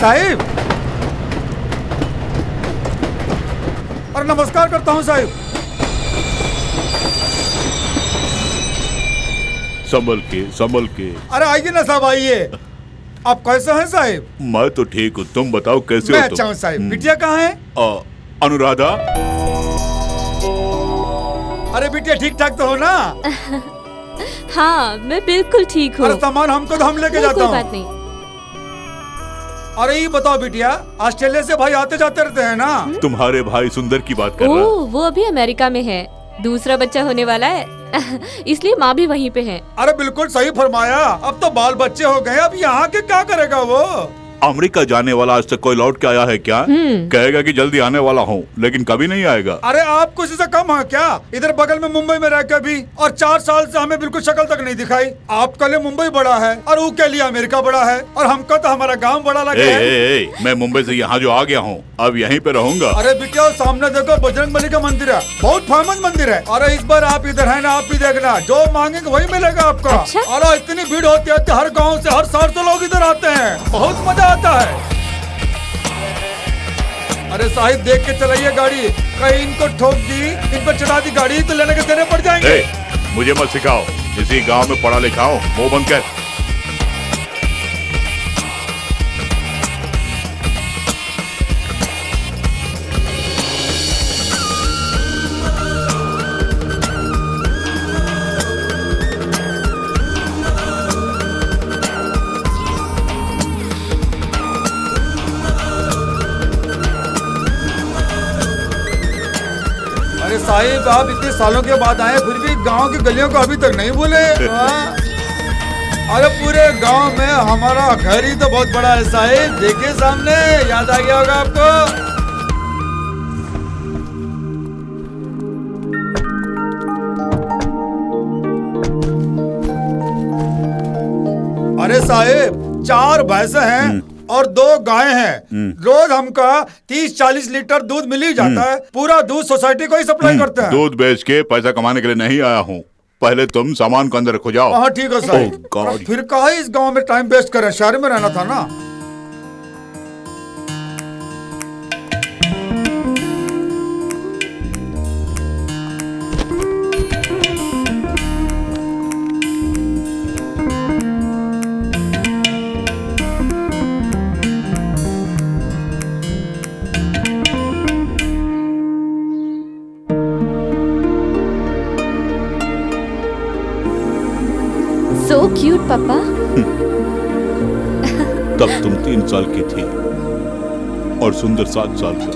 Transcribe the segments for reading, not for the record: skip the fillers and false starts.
साहिब, अरे नमस्कार करता हूँ साहिब। संभल के। अरे आइए ना साहब, आइए। आप कैसे हैं साहिब? मैं तो ठीक हूँ, तुम बताओ कैसे हो? मैं अच्छा हूँ साहिब। बिटिया कहाँ है? अनुराधा। अरे बिटिया ठीक ठाक तो हो ना? हाँ मैं बिल्कुल ठीक हूँ। अरे सामान हमको तो हम लेके जाता हूँ। कोई बात नहीं। अरे ये बताओ बिटिया, ऑस्ट्रेलिया से भाई आते जाते रहते हैं ना? तुम्हारे भाई सुंदर की बात कर रहा। वो अभी अमेरिका में है, दूसरा बच्चा होने वाला है इसलिए माँ भी वहीं पे है। अरे बिल्कुल सही फरमाया। अब तो बाल बच्चे हो गए, अब यहाँ के क्या करेगा वो? अमेरिका जाने वाला आज तक कोई लौट के आया है क्या? कहेगा कि जल्दी आने वाला हूँ, लेकिन कभी नहीं आएगा। अरे आप कुछ से कम है क्या? इधर बगल में मुंबई में रह के भी, और 4 साल से हमें बिल्कुल शक्ल तक नहीं दिखाई। आपके लिए मुंबई बड़ा है और वो के लिए अमेरिका बड़ा है, और हमको तो हमारा गांव बड़ा लगे है। मैं मुंबई से यहाँ जो आ गया हूँ, अब यहीं पे रहूंगा। अरे बिटिया सामने देखो, बजरंगबली का मंदिर है, बहुत फेमस मंदिर है। अरे इस बार आप इधर है ना, आप भी देखना, जो मांगेंगे वही मिलेगा आपको। अच्छा? अरे इतनी भीड़ होती है, हर गाँव से हर शहर से लोग इधर आते हैं, बहुत मजा आता है। अरे साहिब देख के चलाइए गाड़ी, कहीं इनको ठोक दी, इन पर चढ़ा दी गाड़ी तो लेने के देने पड़ जाएंगे। मुझे मत सिखाओ, इसी गांव में पढ़ा लिखा हूँ, मुंह बंद कर। साहिब आप इतने सालों के बाद आए, फिर भी गांव की गलियों को अभी तक नहीं भूले। अरे पूरे गांव में हमारा घर ही तो बहुत बड़ा है साहिब, देखिए सामने, याद आ गया होगा आपको। अरे साहिब 4 भैंसे हैं और 2 गाय हैं। रोज हमका 30-40 लीटर दूध मिल ही जाता है। पूरा दूध सोसाइटी को ही सप्लाई करते हैं। दूध बेच के पैसा कमाने के लिए नहीं आया हूँ, पहले तुम सामान को अंदर रखो, जाओ। हाँ ठीक है साहब। फिर कहा इस गांव में टाइम वेस्ट करें, शहर में रहना था ना। So cute, पापा। तब तुम 3 साल की थी और सुंदर 7 साल का।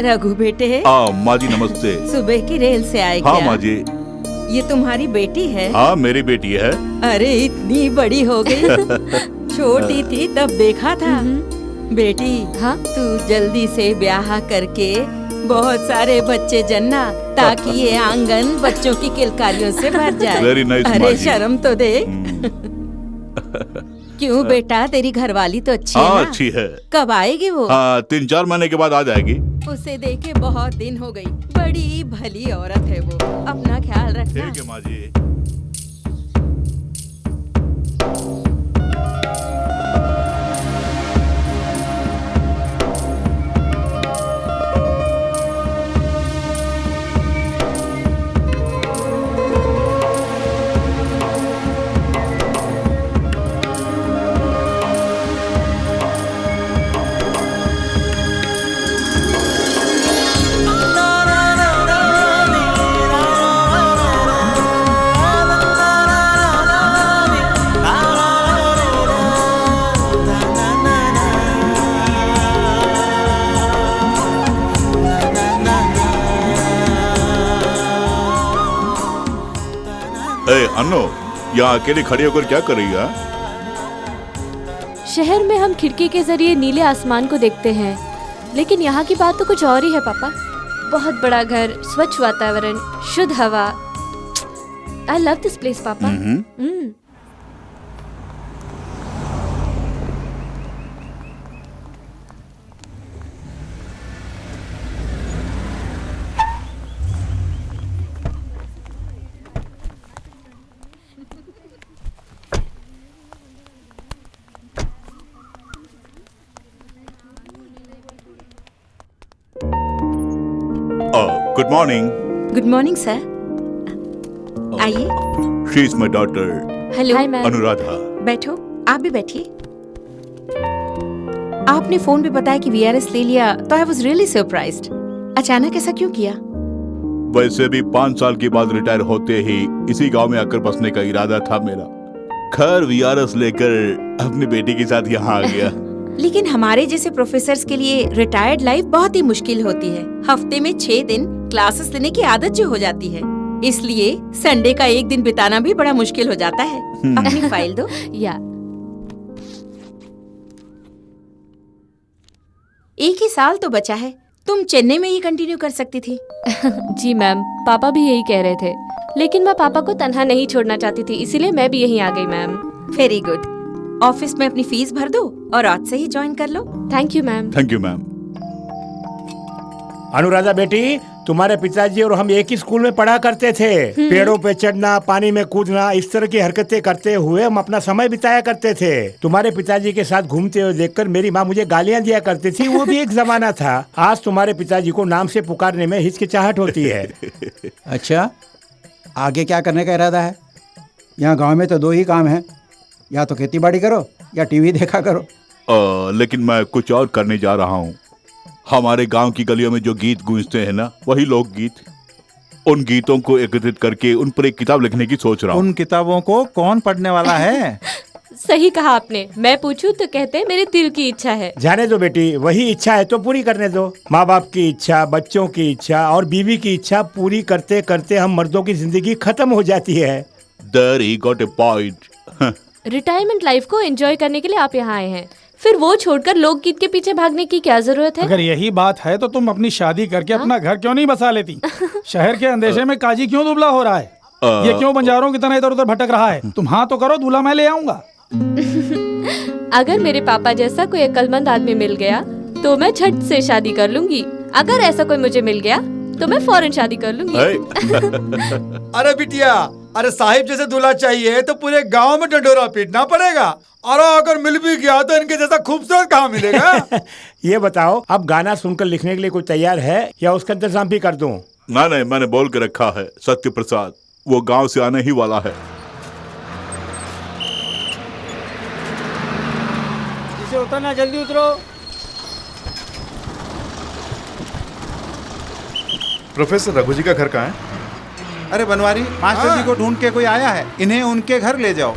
रघु बेटे, माँ जी नमस्ते। सुबह की रेल से आए हाँ क्या? माँ जी। ये तुम्हारी बेटी है? हाँ मेरी बेटी है। अरे इतनी बड़ी हो गई छोटी थी तब देखा था। बेटी हाँ? तू जल्दी से ब्याह करके बहुत सारे बच्चे जन्ना, ताकि ये आंगन बच्चों की किलकारियों से भर जाए। Very nice, अरे माँ जी। शर्म तो दे। क्यों बेटा, तेरी घरवाली तो अच्छी है हाँ ना? अच्छी है। कब आएगी वो? 3-4 महीने के बाद आ जाएगी। उसे देखे बहुत दिन हो गई, बड़ी भली औरत है वो। अपना ख्याल रखना। ठीक है माँ जी। अन्नो, यहाँ अकेले खड़ी होकर क्या कर रही है? शहर में हम खिड़की के जरिए नीले आसमान को देखते हैं, लेकिन यहाँ की बात तो कुछ और ही है पापा। बहुत बड़ा घर, स्वच्छ वातावरण, शुद्ध हवा। आई लव दिस प्लेस पापा। Good morning. Good morning sir, आइए। She is my daughter hello. Hi ma'am. Anuradha. बैठो, आप भी बैठिए। आपने फोन पे बताया कि वीआरएस ले लिया तो आई वाज रियली सरप्राइज्ड। अचानक ऐसा क्यों किया? वैसे भी 5 साल के बाद रिटायर होते ही इसी गांव में आकर बसने का इरादा था मेरा। खैर वीआरएस लेकर अपनी बेटी के साथ यहाँ आ गया। लेकिन हमारे जैसे प्रोफेसर्स के लिए रिटायर्ड लाइफ बहुत ही मुश्किल होती है। हफ्ते में 6 दिन क्लासेस लेने की आदत जो हो जाती है, इसलिए संडे का एक दिन बिताना भी बड़ा मुश्किल हो जाता है। अपनी फाइल दो। या एक ही साल तो बचा है, तुम चेन्नई में ही कंटिन्यू कर सकती थी। जी मैम, पापा भी यही कह रहे थे, लेकिन मैं पापा को तन्हा नहीं छोड़ना चाहती थी, इसीलिए मैं भी यहीं आ गई मैम। Very good. ऑफिस में अपनी फीस भर दो और आज से ही ज्वाइन कर लो। Thank you ma'am. Thank you ma'am. Anuradha बेटी, तुम्हारे पिताजी और हम एक ही स्कूल में पढ़ा करते थे। पेड़ों पे चढ़ना, पानी में कूदना, इस तरह की हरकतें करते हुए हम अपना समय बिताया करते थे। तुम्हारे पिताजी के साथ घूमते हुए देखकर मेरी माँ मुझे गालियाँ दिया करती थी, वो भी एक जमाना था। आज तुम्हारे पिताजी को नाम से पुकारने में हिचकिचाहट होती है। अच्छा, आगे क्या करने का इरादा है? यहाँ गांव में तो 2 ही काम हैं, या तो खेती बाड़ी करो या टीवी देखा करो। लेकिन मैं कुछ और करने जा रहा हूँ। हमारे गांव की गलियों में जो गीत गूंजते हैं ना, वही लोकगीत, उन गीतों को एकत्रित करके उन पर एक किताब लिखने की सोच रहा हूँ। उन किताबों को कौन पढ़ने वाला है? सही कहा आपने। मैं पूछूं तो कहते हैं मेरे दिल की इच्छा है। जाने दो बेटी, वही इच्छा है तो पूरी करने दो। माँ बाप की इच्छा, बच्चों की इच्छा और बीवी की इच्छा पूरी करते करते हम मर्दों की जिंदगी खत्म हो जाती है। There he got a point. Retirement life को एंजॉय करने के लिए आप यहाँ आए हैं, फिर वो छोड़कर लोकगीत के पीछे भागने की क्या जरूरत है? अगर यही बात है तो तुम अपनी शादी करके अपना घर क्यों नहीं बसा लेती? शहर के अंदेशे में काजी क्यों दुबला हो रहा है? ये क्यों बंजारों की तरह इधर उधर भटक रहा है? तुम हाँ तो करो, दूल्हा मैं ले आऊंगा। अगर मेरे पापा जैसा कोई अक्लमंद आदमी मिल गया तो मैं झट से शादी कर लूंगी। अगर ऐसा कोई मुझे मिल गया तो मैं फौरन शादी कर लूंगी। अरे बिटिया, अरे साहिब जैसे दूल्हा चाहिए तो पूरे गांव में डंडोरा पीटना पड़ेगा, और अगर मिल भी गया तो इनके जैसा खूबसूरत कहाँ मिलेगा? ये बताओ, अब गाना सुनकर लिखने के लिए कोई तैयार है या उसका इंतजाम भी कर दूं? नहीं, मैंने बोल के रखा है, सत्य प्रसाद वो गांव से आने ही वाला है। जिसे उतरना जल्दी उतरो। प्रोफेसर रघु जी का घर कहाँ है? अरे बनवारी, मास्टर जी को ढूंढ के कोई आया है, इन्हें उनके घर ले जाओ।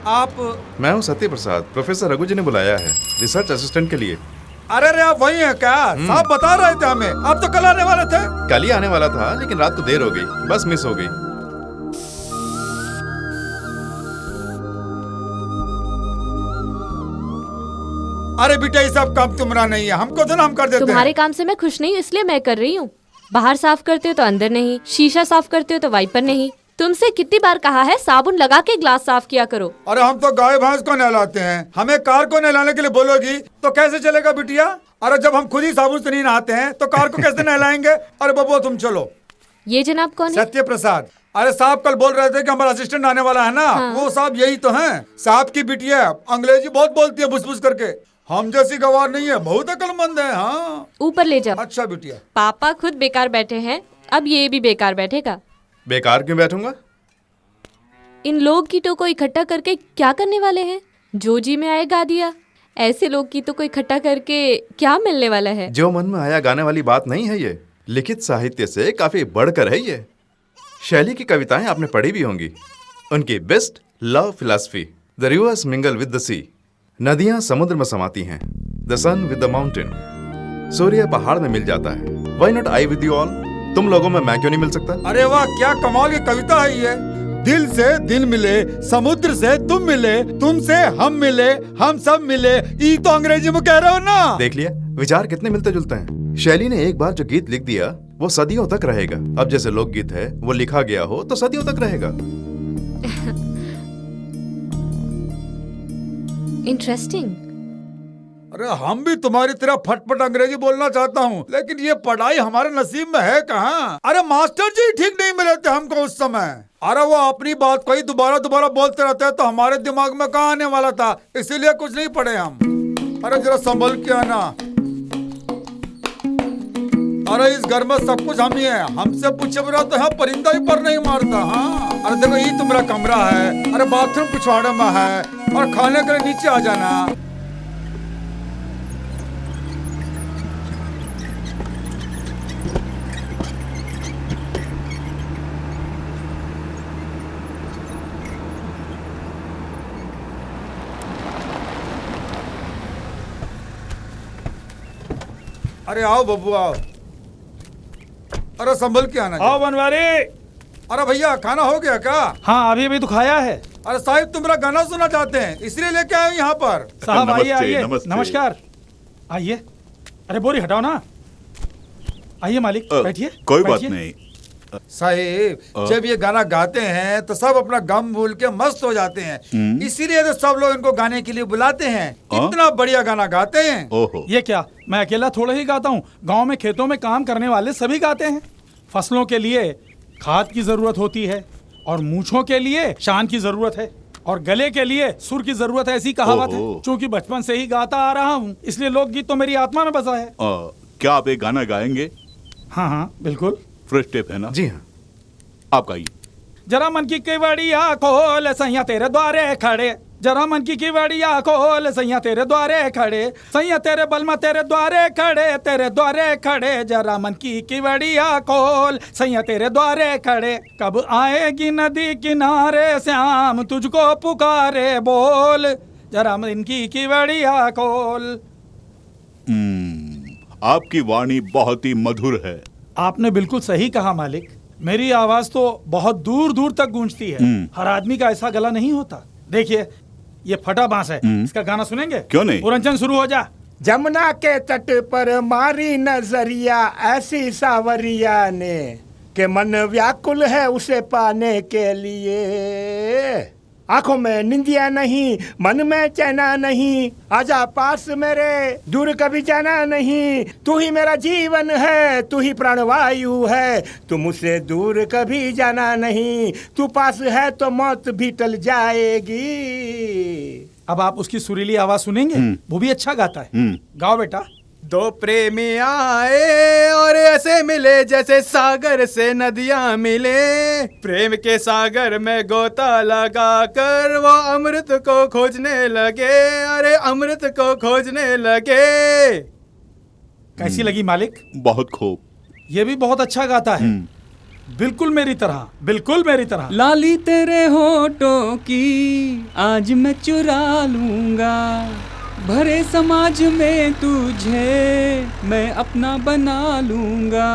आप? मैं हूँ सत्य प्रसाद, प्रोफेसर रघु जी ने बुलाया है रिसर्च असिस्टेंट के लिए। अरे आप वही हैं क्या? साहब बता रहे थे हमें, आप तो कल आने वाले थे। कल ही आने वाला था, लेकिन रात को देर हो गई, बस मिस हो गई। अरे बेटा, ये सब काम तुम्हारा नहीं है, हमको तो ना हम कर देते तुम्हारे हैं। काम से मैं खुश नहीं, इसलिए मैं कर रही हूँ। बाहर साफ करते हो तो अंदर नहीं, शीशा साफ करते हो तो वाइपर नहीं। तुमसे कितनी बार कहा है साबुन लगा के ग्लास साफ किया करो। अरे हम तो गाय भैंस को नहलाते हैं, हमें कार को नहलाने के लिए बोलोगी तो कैसे चलेगा बिटिया? अरे जब हम खुद ही साबुन से नहीं नहाते हैं तो कार को कैसे नहलाएंगे? अरे बबुआ तुम चलो। ये जनाब कौन है? सत्य प्रसाद। अरे साहब कल बोल रहे थे कि हमारा असिस्टेंट आने वाला है ना। हाँ। वो साहब यही तो हैं। साहब की बिटिया अंग्रेजी बहुत बोलती है, बुस करके। हम जैसी गवार नहीं है, बहुत अक्लमंद है। हाँ, ऊपर ले जाओ। अच्छा बिटिया। पापा खुद बेकार बैठे हैं, अब ये भी बेकार बैठेगा। बेकार क्यों बैठूंगा? इन लोकगीतों को इकट्ठा करके क्या करने वाले हैं? जो जी में आए गा दिया। ऐसे लोकगीतों को इकट्ठा करके क्या मिलने वाला है? जो मन में आया गाने वाली बात नहीं है ये, लिखित साहित्य से काफी बढ़कर है ये। शैली की कविताएं आपने पढ़ी भी होंगी। उनकी best love philosophy, the rivers mingle with the sea. नदियां समुद्र में समाती हैं, the sun with the mountain. सूर्य पहाड़ में मिल जाता है, why not I with you all. तुम लोगों में मैं क्यों नहीं मिल सकता? अरे वाह, क्या कमाल की कविता है ये। दिल से दिल मिले, समुद्र से तुम मिले, तुमसे हम मिले, हम सब मिले। ये तो अंग्रेजी में कह रहे हो ना? देख लिया, विचार कितने मिलते जुलते हैं। शैली ने एक बार जो गीत लिख दिया वो सदियों तक रहेगा। अब जैसे लोकगीत है वो लिखा गया हो तो सदियों तक रहेगा। इंटरेस्टिंग। अरे हम भी तुम्हारी तरह फटफट अंग्रेजी बोलना चाहता हूँ, लेकिन ये पढ़ाई हमारे नसीब में है कहाँ? अरे मास्टर जी ठीक नहीं मिले थे हमको उस समय। अरे वो अपनी बात को ही दोबारा बोलते रहते हैं तो हमारे दिमाग में कहाँ आने वाला था, इसीलिए कुछ नहीं पढ़े हम। अरे जरा संभल के आना। अरे इस घर में सब कुछ हम ही है, हमसे पूछे बिना तो यहाँ परिंदा ही पर नहीं मारता। हाँ अरे देखो ये तुम्हारा कमरा है, अरे बाथरूम पिछवाड़े में है, और खाने के लिए नीचे आ जाना। अरे आओ बब्बू आओ। अरे संभल के आना। आओ बनवारी। अरे भैया खाना हो गया क्या? हाँ अभी अभी तो खाया है। अरे साहिब तुम मेरा गाना सुनना चाहते हैं इसलिए लेके आए यहाँ पर। साहब आइए आइए। नमस्ते। नमस्कार आइए। अरे बोरी हटाओ ना। आइए मालिक बैठिए। कोई बात नहीं साहिब जब ये गाना गाते हैं तो सब अपना गम भूल के मस्त हो जाते हैं, इसीलिए तो सब लोग इनको गाने के लिए बुलाते हैं। इतना बढ़िया गाना गाते हैं। ओहो। ये क्या मैं अकेला थोड़ा ही गाता हूँ, गांव में खेतों में काम करने वाले सभी गाते हैं। फसलों के लिए खाद की जरूरत होती है, और मूछों के लिए शान की जरूरत है, और गले के लिए सुर की जरूरत है, ऐसी कहावत है। चूंकि बचपन से ही गाता आ रहा हूँ इसलिए लोकगीत तो मेरी आत्मा में बसा है। क्या आप एक गाना गाएंगे? हाँ हाँ बिल्कुल। फ्रेश टेप है ना? जी हाँ। आप गाइए। जरा मन की केवड़िया खोल सैया तेरे द्वारे खड़े, जरा मन की केवड़िया खोल सैया तेरे द्वारे खड़े, सैया तेरे बलमा तेरे द्वारे खड़े, तेरे द्वारे खड़े, जरा मन की केवड़िया खोल सैया तेरे द्वारे खड़े, कब आएगी नदी किनारे श्याम तुझको पुकारे बोल, जरा मन की केवड़िया खोल। आपकी वाणी बहुत ही मधुर है। आपने बिल्कुल सही कहा मालिक, मेरी आवाज तो बहुत दूर दूर तक गूंजती है। हर आदमी का ऐसा गला नहीं होता। देखिए ये फटा बांस है, इसका गाना सुनेंगे? क्यों नहीं? पुरंजन शुरू हो जा। जमुना के तट पर मारी नजरिया ऐसी सावरिया ने के मन व्याकुल है उसे पाने के लिए, आंखों में निंदिया नहीं मन में चैना नहीं, आजा पास मेरे दूर कभी जाना नहीं, तू ही मेरा जीवन है तू ही प्राणवायु है, तू मुझसे दूर कभी जाना नहीं, तू पास है तो मौत भी टल जाएगी। अब आप उसकी सुरीली आवाज सुनेंगे? वो भी अच्छा गाता है। गाओ बेटा। दो प्रेमी आए और ऐसे मिले जैसे सागर से नदियां मिले, प्रेम के सागर में गोता लगा कर वो अमृत को खोजने लगे, अरे अमृत को खोजने लगे। कैसी लगी मालिक? बहुत खूब। ये भी बहुत अच्छा गाता है, बिल्कुल मेरी तरह, बिल्कुल मेरी तरह। लाली तेरे होठों की आज मैं चुरा लूंगा, भरे समाज में तुझे मैं अपना बना लूंगा,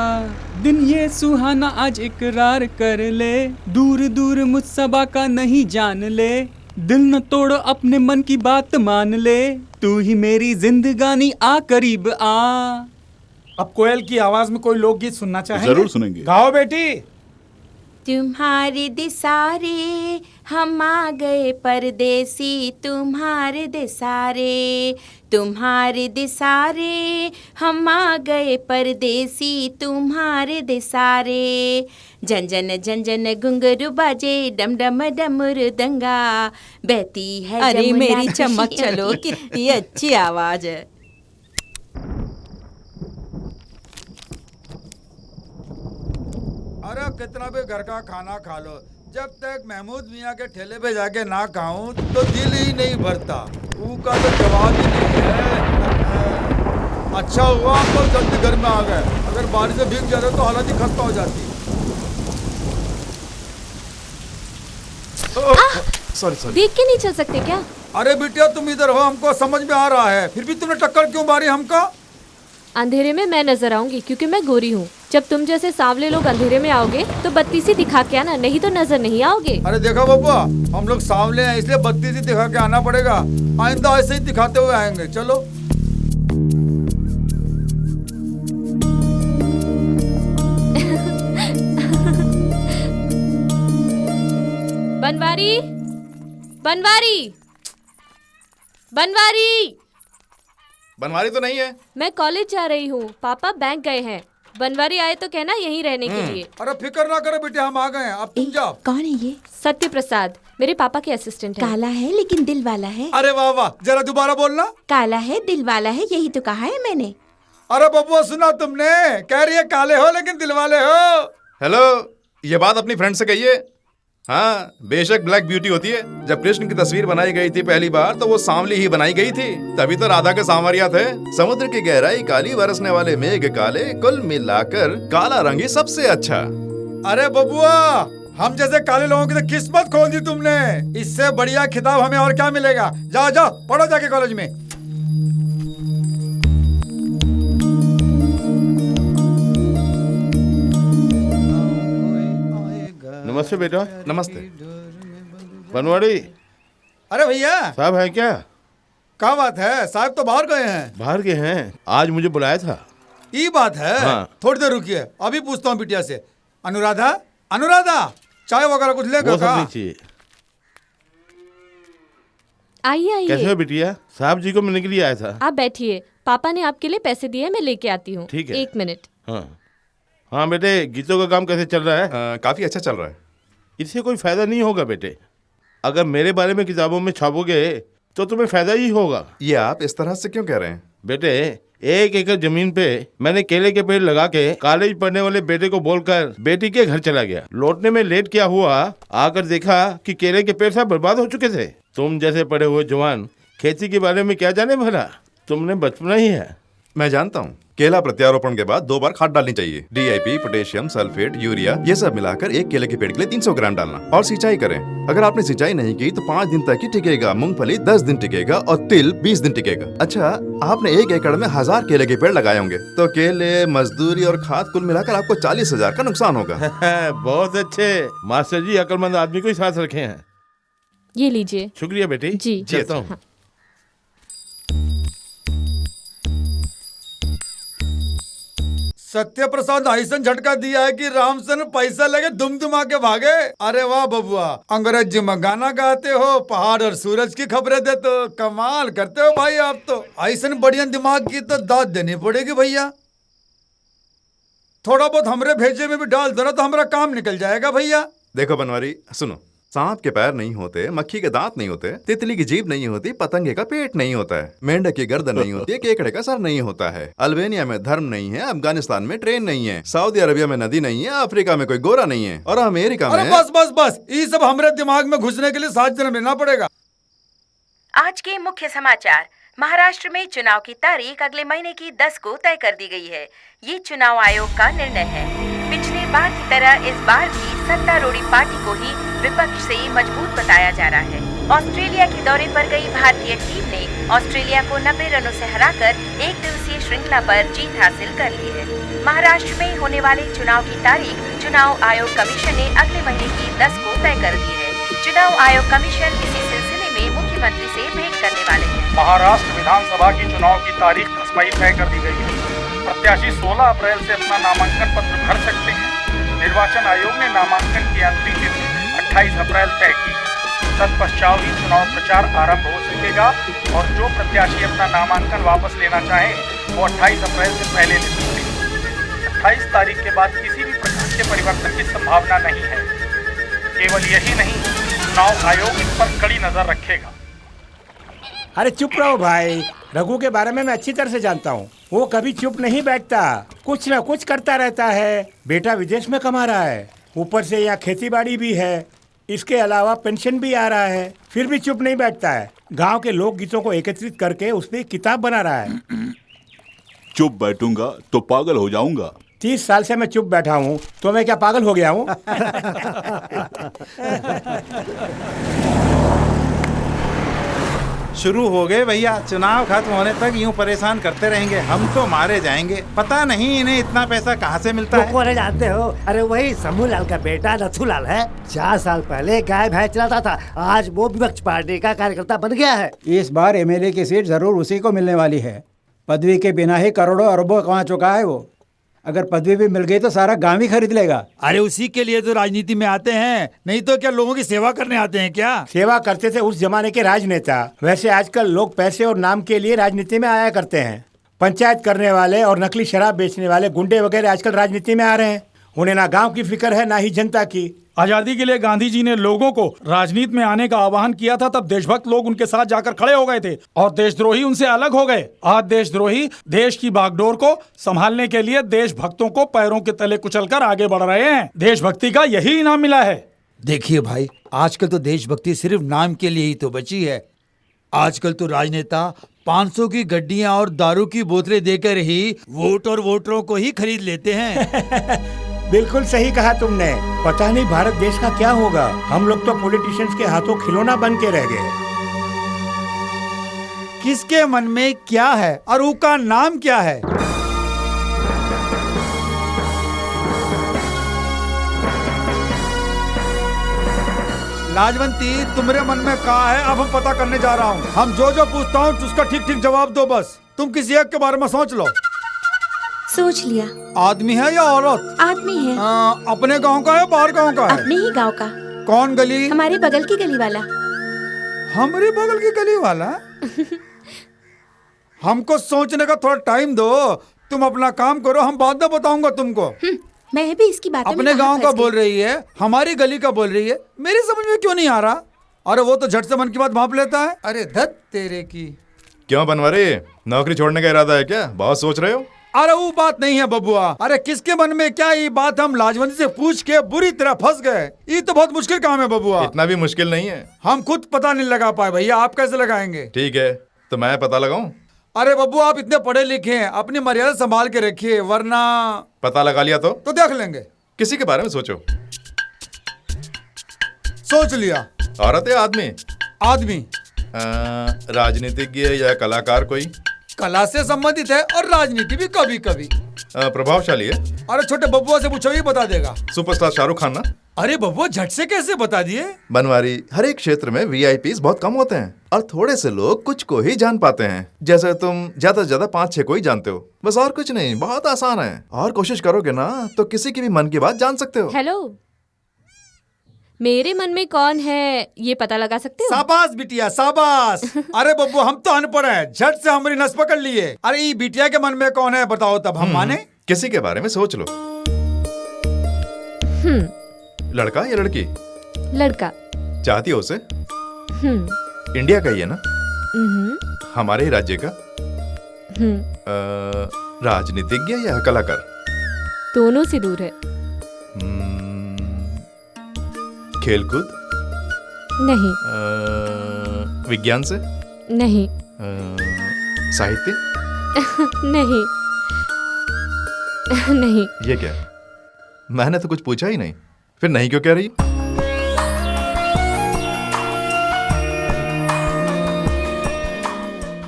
दिन ये सुहाना आज इकरार कर ले, दूर दूर मुझ सबा का नहीं जान ले, दिल न तोड़ अपने मन की बात मान ले, तू ही मेरी जिंदगानी आ करीब आ। अब कोयल की आवाज में कोई लोकगीत सुनना चाहेंगे? जरूर सुनेंगे। गाओ बेटी। तुम्हारे दिसारे हम आ गए परदेसी, तुम्हारे दिसारे, तुम्हारे दिसारे हम आ गए परदेसी, तुम्हारे दिसारे, जन जन घुंघरू बाजे डम डम डमरू दंगा, बहती है अरे मेरी चमक चलो कितनी अच्छी आवाज है। अरे कितना भी घर का खाना खा लो, जब तक महमूद मियाँ के ठेले पे जाके ना खाऊं तो दिल ही नहीं भरता। का तो जवाब ही नहीं है। अच्छा हुआ हम लोग जल्दी घर में आ गए, अगर बारिश से भीग जाते तो हालत ही खस्ता हो जाती। सॉरी। देख के नहीं चल सकते क्या? अरे बिटिया तुम इधर हो, हमको समझ में आ रहा है, फिर भी तुमने टक्कर क्यों मारी हमको? अंधेरे में मैं नजर आऊंगी क्योंकि मैं गोरी हूँ। जब तुम जैसे सांवले लोग अंधेरे में आओगे तो बत्ती सी दिखा के आना, नहीं तो नजर नहीं आओगे। अरे देखो बब्बा, हम लोग सांवले हैं इसलिए बत्ती सी दिखा के आना पड़ेगा, आइंदा ऐसे ही दिखाते हुए आएंगे। चलो। बनवारी, बनवारी, बनवारी। बनवारी तो नहीं है। मैं कॉलेज जा रही हूँ, पापा बैंक गए हैं, बनवारी आए तो कहना यहीं रहने के लिए। अरे फिक्र ना करो बेटे, हम आ गए हैं, अब तुम जाओ। कौन है ये? सत्य प्रसाद, मेरे पापा के असिस्टेंट हैं। काला है लेकिन दिल वाला है। अरे वाह वाह, जरा दोबारा बोलना। काला है दिल वाला है, यही तो कहा है मैंने। अरे बबुआ सुना तुमने, कह रही है काले हो लेकिन दिलवाले हो। हेलो, ये बात अपनी फ्रेंड से कहिए। हाँ, बेशक ब्लैक ब्यूटी होती है। जब कृष्ण की तस्वीर बनाई गई थी पहली बार तो वो सांवली ही बनाई गई थी, तभी तो राधा के सांवरिया थे। समुद्र की गहराई काली, बरसने वाले मेघ काले, कुल मिलाकर काला रंग ही सबसे अच्छा। अरे बबुआ, हम जैसे काले लोगों की तो किस्मत खोल दी तुमने। इससे बढ़िया खिताब हमें और क्या मिलेगा। जाओ जाओ पढ़ो जाके कॉलेज में। नमस्ते बेटा। नमस्ते। बनवाड़ी अरे भैया साहब है क्या? क्या बात है, साहब तो बाहर गए हैं। बाहर गए हैं, आज मुझे बुलाया था। ये बात है। हाँ। थोड़ी देर रुकिए, अभी पूछता हूँ बिटिया से। अनुराधा, अनुराधा चाय वगैरह कुछ लेकर वो सब का? नहीं चाहिए। आइए कैसे आइए, हो बिटिया? साहब जी को मिलने के लिए आया था। आप बैठिए। पापा ने आपके लिए पैसे दिए, मैं लेके आती हूँ। ठीक है। 1 मिनट। हाँ हाँ बेटे, गीतों का काम कैसे चल रहा है? काफी अच्छा चल रहा है। इससे कोई फायदा नहीं होगा बेटे। अगर मेरे बारे में किताबों में छापोगे तो तुम्हें फायदा ही होगा। ये आप इस तरह से क्यों कह रहे हैं? बेटे, 1 एकड़ जमीन पे मैंने केले के पेड़ लगा के कॉलेज पढ़ने वाले बेटे को बोलकर बेटी के घर चला गया। लौटने में लेट क्या हुआ, आकर देखा कि केले के पेड़ सब बर्बाद हो चुके थे। तुम जैसे पढ़े हुए जवान खेती के बारे में क्या जाने भला, तुमने बचपना ही है। मैं जानता हूँ, केला प्रत्यारोपण के बाद 2 बार खाद डालनी चाहिए। DIP, पोटेशियम, सल्फेट, यूरिया, ये सब मिलाकर 1 केले के पेड़ के लिए 300 ग्राम डालना। और सिंचाई करें। अगर आपने सिंचाई नहीं की तो 5 दिन तक ही टिकेगा। मूंगफली 10 दिन टिकेगा और तिल 20 दिन टिकेगा। अच्छा, आपने 1 एकड़ में 1000 केले के पेड़ लगाए होंगे, तो केले, मजदूरी और खाद कुल मिलाकर आपको 40,000 का नुकसान होगा। बहुत अच्छे मास्टर जी, अक्लमंद आदमी को ही साथ रखे हैं। ये लीजिए। शुक्रिया बेटी। जी। चलता हूँ। सत्य प्रसाद आइसन झटका दिया है कि रामसन पैसा लगे दुम दुमा के भागे। अरे वाह बबुआ, अंग्रेजी में गाना गाते हो, पहाड़ और सूरज की खबरें देते हो, कमाल करते हो भाई आप तो। आइसन बढ़िया दिमाग की तो दाद देनी पड़ेगी भैया। थोड़ा बहुत हमरे भेजे में भी डाल दो ना तो हमारा काम निकल जाएगा भैया। देखो बनवारी, सुनो। सांप के पैर नहीं होते, मक्खी के दांत नहीं होते, तितली की जीभ नहीं होती, पतंगे का पेट नहीं होता है, मेंढक की गर्दन नहीं होती, केकड़े का सर नहीं होता है, अल्बानिया में धर्म नहीं है, अफगानिस्तान में ट्रेन नहीं है, सऊदी अरबिया में नदी नहीं है, अफ्रीका में कोई गोरा नहीं है, और अमेरिका में। बस बस बस, ये सब हमारे दिमाग में घुसने के लिए 7 जन्म लेना पड़ेगा। आज के मुख्य समाचार। महाराष्ट्र में चुनाव की तारीख अगले महीने की 10 को तय कर दी गई है। ये चुनाव आयोग का निर्णय है। पिछले बार की तरह इस बार भी सत्तारूढ़ी पार्टी को ही विपक्ष से मजबूत बताया जा रहा है। ऑस्ट्रेलिया के दौरे पर गई भारतीय टीम ने ऑस्ट्रेलिया को 90 रनों से हराकर 1 दिवसीय श्रृंखला पर जीत हासिल कर ली है। महाराष्ट्र में होने वाले चुनाव की तारीख चुनाव आयोग कमीशन ने अगले महीने की 10 को तय कर दी है। चुनाव आयोग कमीशन इसी सिलसिले में मुख्यमंत्री से भेंट करने वाले हैं। महाराष्ट्र विधानसभा की चुनाव की तारीख 10 मई तय कर दी गई है। प्रत्याशी 16 अप्रैल से अपना नामांकन पत्र भर सकते हैं। निर्वाचन आयोग ने नामांकन की अंतिम तिथि 28 अप्रैल तय की है। तत्पश्चात ही चुनाव प्रचार आरंभ हो सकेगा और जो प्रत्याशी अपना नामांकन वापस लेना चाहे वो 28 अप्रैल से पहले ले सकते हैं। 28 तारीख के बाद किसी भी प्रकार के परिवर्तन की संभावना नहीं है। केवल यही नहीं, चुनाव आयोग इस पर कड़ी नजर रखेगा। अरे चुप रहो भाई, रघु के बारे में मैं अच्छी तरह से जानता हूँ। वो कभी चुप नहीं बैठता, कुछ ना कुछ करता रहता है। बेटा विदेश में कमा रहा है, ऊपर से यहाँ खेती बाड़ी भी है, इसके अलावा पेंशन भी आ रहा है, फिर भी चुप नहीं बैठता है। गांव के लोक गीतों को एकत्रित करके उस पर किताब बना रहा है। चुप बैठूंगा तो पागल हो जाऊंगा। 30 साल से मैं चुप बैठा हूँ, तो मैं क्या पागल हो गया हूँ? शुरू हो गए भैया। चुनाव खत्म होने तक यूं परेशान करते रहेंगे, हम तो मारे जाएंगे। पता नहीं इन्हें इतना पैसा कहाँ से मिलता है। कौन जानते हो? अरे वही समूहलाल का बेटा नथुलाल है। 4 साल पहले गाय भैंस चलाता था, आज वो विपक्ष पार्टी का कार्यकर्ता बन गया है। इस बार MLA की सीट जरूर उसी को मिलने वाली है। पदवी के बिना ही करोड़ों अरबों कमा चुका है वो। अगर पदवी भी मिल गई तो सारा गांव ही खरीद लेगा। अरे उसी के लिए तो राजनीति में आते हैं, नहीं तो क्या लोगों की सेवा करने आते हैं क्या? सेवा करते थे उस जमाने के राजनेता, वैसे आजकल लोग पैसे और नाम के लिए राजनीति में आया करते हैं। पंचायत करने वाले और नकली शराब बेचने वाले गुंडे वगैरह आजकल राजनीति में आ रहे हैं। उन्हें ना गांव की फिक्र है ना ही जनता की। आजादी के लिए गांधी जी ने लोगों को राजनीति में आने का आह्वान किया था, तब देशभक्त लोग उनके साथ जाकर खड़े हो गए थे और देशद्रोही उनसे अलग हो गए। आज देशद्रोही देश की बागडोर को संभालने के लिए देशभक्तों को पैरों के तले कुचलकर आगे बढ़ रहे हैं। देशभक्ति का यही इनाम मिला है। देखिए भाई, आजकल तो देशभक्ति सिर्फ नाम के लिए ही तो बची है। आजकल तो राजनेता 500 की गड्डियां और दारू की बोतलें देकर ही वोट और वोटरों को ही खरीद लेते हैं। बिल्कुल सही कहा तुमने। पता नहीं भारत देश का क्या होगा। हम लोग तो पॉलिटिशियंस के हाथों खिलौना बन के रह गए। किसके मन में क्या है और उसका नाम क्या है? लाजवंती, तुम्हारे मन में क्या है अब हम पता करने जा रहा हूँ। हम जो जो पूछता हूँ उसका ठीक ठीक जवाब दो बस। तुम किसी एक के बारे में सोच लो। सोच लिया। आदमी है या औरत? आदमी है। अपने गांव का है बाहर गांव का है? अपने ही गांव का। कौन गली? हमारे बगल की गली वाला। हमारे बगल की गली वाला? हमको सोचने का थोड़ा टाइम दो। तुम अपना काम करो, हम बाद में बताऊंगा तुमको। मैं भी इसकी बात अपने गांव का बोल रही है, हमारी गली का बोल रही है। मेरी समझ में क्यों नहीं आ रहा? अरे वो तो झट से मन की बात भाप लेता है। अरे धत तेरे की। क्यों बनवारी, नौकरी छोड़ने का इरादा है क्या? बहुत सोच रहे हो? अरे वो बात नहीं है बबुआ। अरे किसके मन में क्या, ये बात हम लाजवंती से पूछ के बुरी तरह फंस गए। ये तो बहुत मुश्किल काम है बबुआ। इतना भी मुश्किल नहीं है। हम खुद पता नहीं लगा पाए भैया, आप कैसे लगाएंगे? ठीक है, तो मैं पता लगाऊं? अरे बबुआ, आप इतने पढ़े लिखे हैं, अपनी मर्यादा संभाल के रखिए, वरना पता लगा लिया तो देख लेंगे। किसी के बारे में सोचो। सोच लिया। औरत या आदमी? आदमी। राजनीतिज्ञ या कलाकार? कोई कला से संबंधित है और राजनीति भी कभी कभी। प्रभावशाली है? अरे छोटे बबुआ से पूछो, ही बता देगा। सुपरस्टार शाहरुख खान ना? अरे बबुआ, झट से कैसे बता दिए? बनवारी, हर एक क्षेत्र में वीआईपीज बहुत कम होते हैं और थोड़े से लोग कुछ को ही जान पाते हैं। जैसे तुम ज्यादा से ज्यादा 5-6 को ही जानते हो, बस। और कुछ नहीं, बहुत आसान है। और कोशिश करोगे ना तो किसी की भी मन की बात जान सकते हो। हेलो, मेरे मन में कौन है ये पता लगा सकते हो? शाबाश बिटिया, शाबाश। अरे बब्बू, हम तो अनपढ़ हैं, झट से हमारी नस पकड़ लिए। अरे ये बिटिया के मन में कौन है बताओ, तब हम माने। किसी के बारे में सोच लो। लड़का या लड़की? लड़का। चाहती हो उसे? इंडिया का ही है ना? हमारे ही राज्य का? राजनीतिज्ञ या कलाकार? दोनों से दूर है। खेलकूद? नहीं। विज्ञान से? नहीं। साहित्य? नहीं। नहीं। ये क्या? मैंने तो कुछ पूछा ही नहीं, फिर नहीं क्यों कह रही?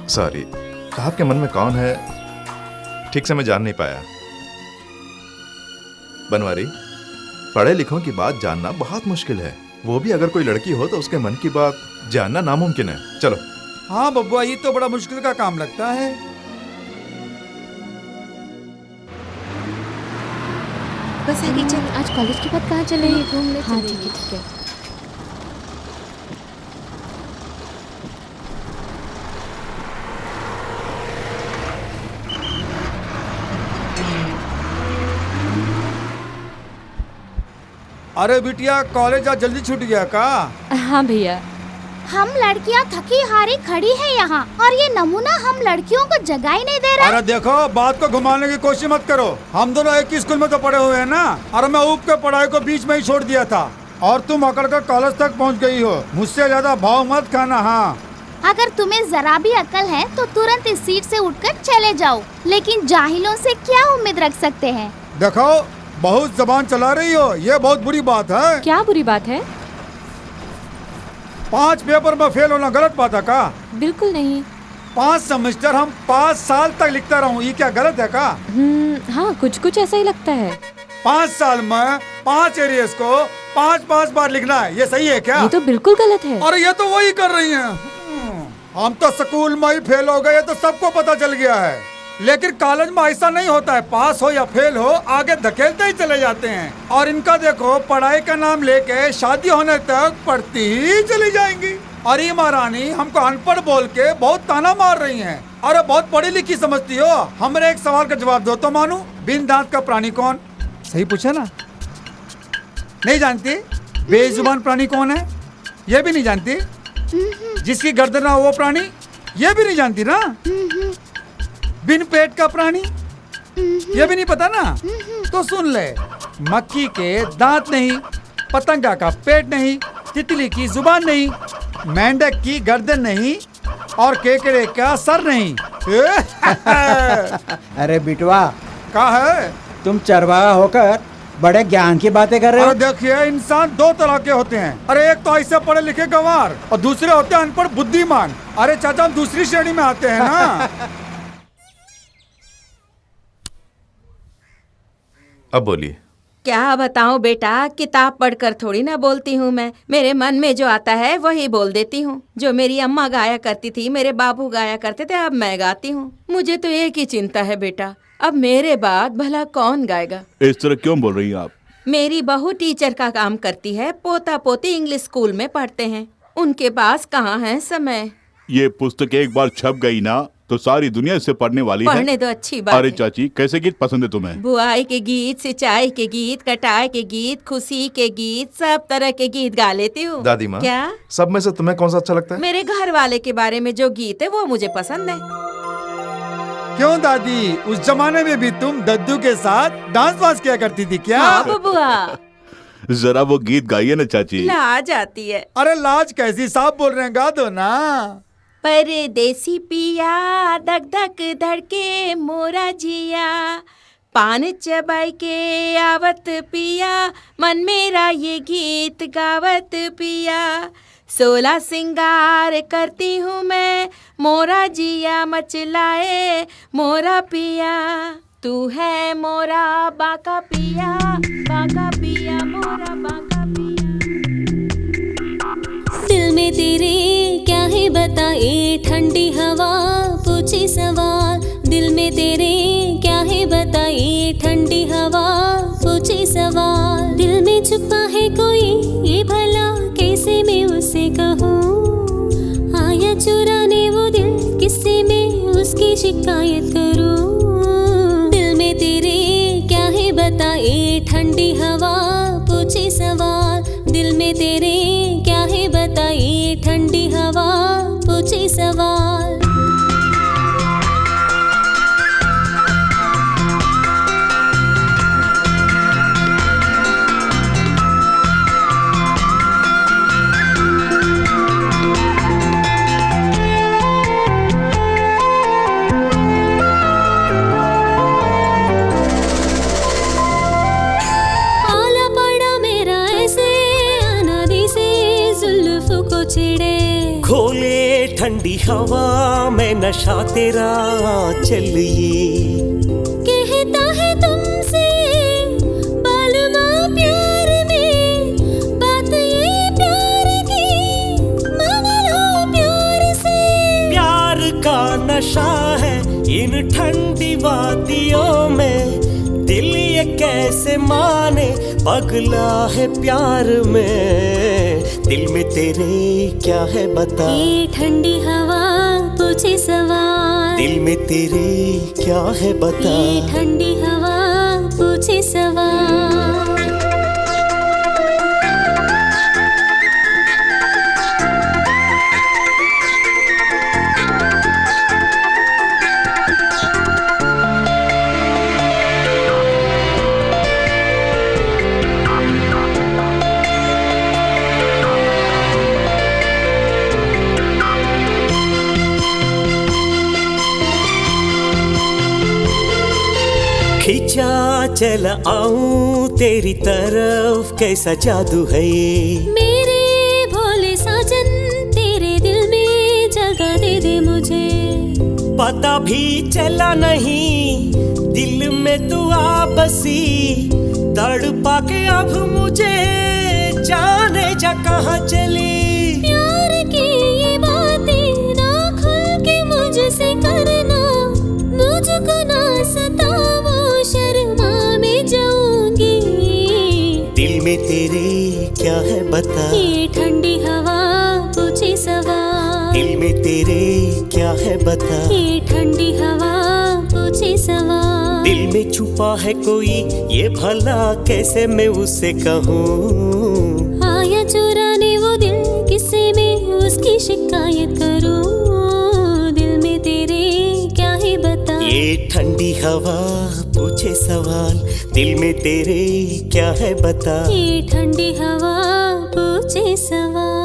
सॉरी, आपके मन में कौन है ठीक से मैं जान नहीं पाया। बनवारी, पढ़े लिखों की बात जानना बहुत मुश्किल है, वो भी अगर कोई लड़की हो तो उसके मन की बात जानना नामुमकिन है। चलो। हाँ बब्बुआ, ये तो बड़ा मुश्किल का काम लगता है। बस आगे चल। आज कॉलेज के बाद कहाँ चले? घूमने। हाँ ठीक है ठीक है। अरे बिटिया, कॉलेज आज जल्दी छूट गया का? हाँ भैया। हम लड़कियां थकी हारी खड़ी हैं यहाँ, और ये नमूना हम लड़कियों को जगह ही नहीं दे रहा। अरे देखो, बात को घुमाने की कोशिश मत करो। हम दोनों एक ही स्कूल में तो पढ़े हुए हैं ना। और मैं ऊप के पढ़ाई को बीच में ही छोड़ दिया था, और तुम अकड़ कर कॉलेज तक पहुँच गई हो। मुझसे ज्यादा भाव मत खाना। हाँ, अगर तुम्हें जरा भी अकल है तो तुरंत इस सीट से उठकर चले जाओ, लेकिन जाहिलों से क्या उम्मीद रख सकते हैं? देखो, बहुत जबान चला रही हो, ये बहुत बुरी बात है। क्या बुरी बात है? 5 पेपर में फेल होना गलत बात है का? बिल्कुल नहीं। 5 सेमेस्टर हम 5 साल तक लिखता रहूं, ये क्या गलत है का? हाँ, कुछ कुछ ऐसा ही लगता है। 5 साल में 5 एरियर्स को 5-5 बार लिखना है, ये सही है क्या? ये तो बिल्कुल गलत है। अरे ये तो वही कर रही हैं। हम तो स्कूल में ही फेल हो गए, तो सबको पता चल गया है। लेकिन कॉलेज में ऐसा नहीं होता है, पास हो या फेल हो आगे धकेलते ही चले जाते हैं। और इनका देखो, पढ़ाई का नाम लेके शादी होने तक पढ़ती ही चली जाएंगी। और ये महारानी हमको अनपढ़ बोल के बहुत ताना मार रही हैं। अरे बहुत पढ़ी लिखी समझती हो। हमारे एक सवाल का जवाब दो तो मानू, बिन दांत का प्राणी कौन? सही पूछा ना? नहीं जानती? बेजुबान प्राणी कौन है? ये भी नहीं जानती? जिसकी गर्दन ना हो वो प्राणी? ये भी नहीं जानती ना? बिन पेट का प्राणी? ये भी नहीं पता ना? तो सुन ले, मक्खी के दांत नहीं, पतंगा का पेट नहीं, तितली की जुबान नहीं, मेंढक की गर्दन नहीं और केकड़े का सर नहीं। अरे बिटवा, क्या है? तुम चरवाहा होकर बड़े ज्ञान की बातें कर रहे हो। अरे देखिए, इंसान दो तरह के होते हैं। अरे एक तो ऐसे पढ़े लिखे गंवार और दूसरे होते हैं अनपढ़ बुद्धिमान। अरे चाचा, हम दूसरी श्रेणी में आते हैं ना। अब बोलिए। क्या बताऊं बेटा, किताब पढ़कर थोड़ी ना बोलती हूँ मैं। मेरे मन में जो आता है वही बोल देती हूँ। जो मेरी अम्मा गाया करती थी, मेरे बाबू गाया करते थे, अब मैं गाती हूँ। मुझे तो एक ही चिंता है बेटा, अब मेरे बाद भला कौन गाएगा। इस तरह क्यों बोल रही हैं आप? मेरी बहू टीचर का काम करती है, पोता पोती इंग्लिश स्कूल में पढ़ते हैं, उनके पास कहाँ है समय। ये पुस्तक एक बार छप गई ना तो सारी दुनिया इससे पढ़ने वाली है। पढ़ने तो अच्छी बात अरे है। चाची, कैसे गीत पसंद है तुम्हें? बुआई के गीत, सिंचाई के गीत, कटाई के गीत, खुशी के गीत, सब तरह के गीत गा लेती हूँ। दादी माँ, क्या? सब में से तुम्हें कौन सा अच्छा लगता है? मेरे घर वाले के बारे में जो गीत है वो मुझे पसंद है। क्यों दादी, उस जमाने में भी तुम दद्दू के साथ डांस वांस किया करती थी क्या? हाँ बबुआ। जरा वो गीत गाइए ना चाची। लाज आती है। अरे लाज कैसी, साफ बोल रहे हैं, गा दो ना। परदेसी पिया धक धक धड़के मोरा जिया, पान चबाई के आवत पिया, मन मेरा ये गीत गावत पिया। 16 सिंगार करती हूँ मैं, मोरा जिया मचलाए मोरा पिया। तू है मोरा बाका पिया, बाका पिया मोरा बाका पिया। दिल में तेरे क्या है बताए, ठंडी हवा पूछे सवाल। दिल में तेरे क्या है बताए, ठंडी हवा पूछे सवाल। दिल में छुपा है कोई ये भला, कैसे मैं उसे कहूँ। आया चुराने वो दिल, किससे मैं उसकी शिकायत करूँ। दिल में तेरे क्या है बताए, ठंडी हवा पूछे सवाल। दिल में तेरे क्या है बताए, ठंडी हवा पूछे सवाल। खोले ठंडी हवा में नशा तेरा चलिए। कहता है तुमसे बालमा प्यार में, बात ये प्यार की मान लो प्यार से। प्यार का नशा है इन ठंडी वादियों में, दिल ये कैसे माने पगला है प्यार में। दिल में तेरे क्या है बता, ये ठंडी हवा पूछे सवाल। दिल में तेरे क्या है बता, ये ठंडी हवा पूछे सवाल। खींचा चल आऊं तेरी तरफ, कैसा जादू है ये। मेरे भोले साजन तेरे दिल में जगह दे दे मुझे। पता भी चला नहीं दिल में तू आ बसी, तड़पा के अब मुझे जाने जा कहाँ चली। प्यार की ये बातें ना खुल के मुझसे करना, मुझको ना सताओ शर्मा में जाऊंगी। दिल में तेरे क्या है बता, ये ठंडी हवा पूछे सवाल। दिल में तेरे क्या है बता, ये ठंडी हवा पूछे सवाल। दिल में छुपा है कोई ये भला कैसे मैं उसे कहूँ। आया चुराने वो दिल किससे मैं उसकी शिकायत करूँ। दिल में तेरे क्या है बता। ये ठंडी हवा पूछे सवाल, दिल में तेरे क्या है बता। ये ठंडी हवा पूछे सवाल।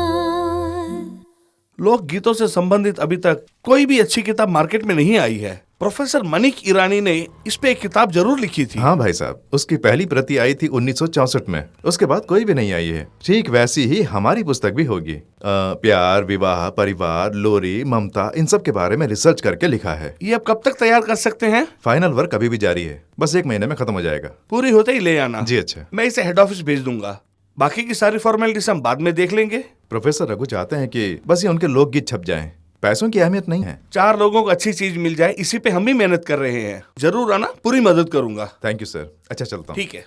लोक गीतों से संबंधित अभी तक कोई भी अच्छी किताब मार्केट में नहीं आई है। प्रोफेसर मनिक ईरानी ने इस पे एक किताब जरूर लिखी थी। हाँ भाई साहब, उसकी पहली प्रति आई थी 1964 में। उसके बाद कोई भी नहीं आई है। ठीक वैसी ही हमारी पुस्तक भी होगी। प्यार, विवाह, परिवार, लोरी, ममता, इन सब के बारे में रिसर्च करके लिखा है। ये अब कब तक तैयार कर सकते हैं? फाइनल वर्क अभी भी जारी है, बस 1 महीने में खत्म हो जाएगा। पूरी होते ही ले आना। जी अच्छा। मैं इसे हेड ऑफिस भेज दूंगा। बाकी की सारी फॉर्मेलिटीज हम बाद में देख लेंगे। प्रोफेसर रघु चाहते हैं कि बस ये उनके लोकगीत छप जाएं। पैसों की अहमियत नहीं है। 4 लोगों को अच्छी चीज मिल जाए, इसी पे हम भी मेहनत कर रहे हैं। जरूर आना, पूरी मदद करूंगा। Thank you sir. अच्छा चलता हूँ। ठीक है।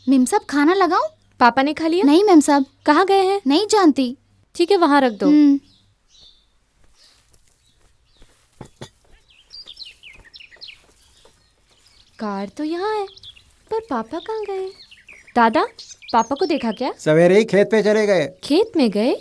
मेम साहब खाना लगाऊं? पापा ने खा लिया? नहीं मेम साहब। कहाँ गए हैं? नहीं जानती। ठीक है, वहां रख दो। कार तो यहाँ है, पर पापा कहाँ गए? दादा, पापा को देखा क्या? सवेरे ही खेत पे चले गए। खेत में गए?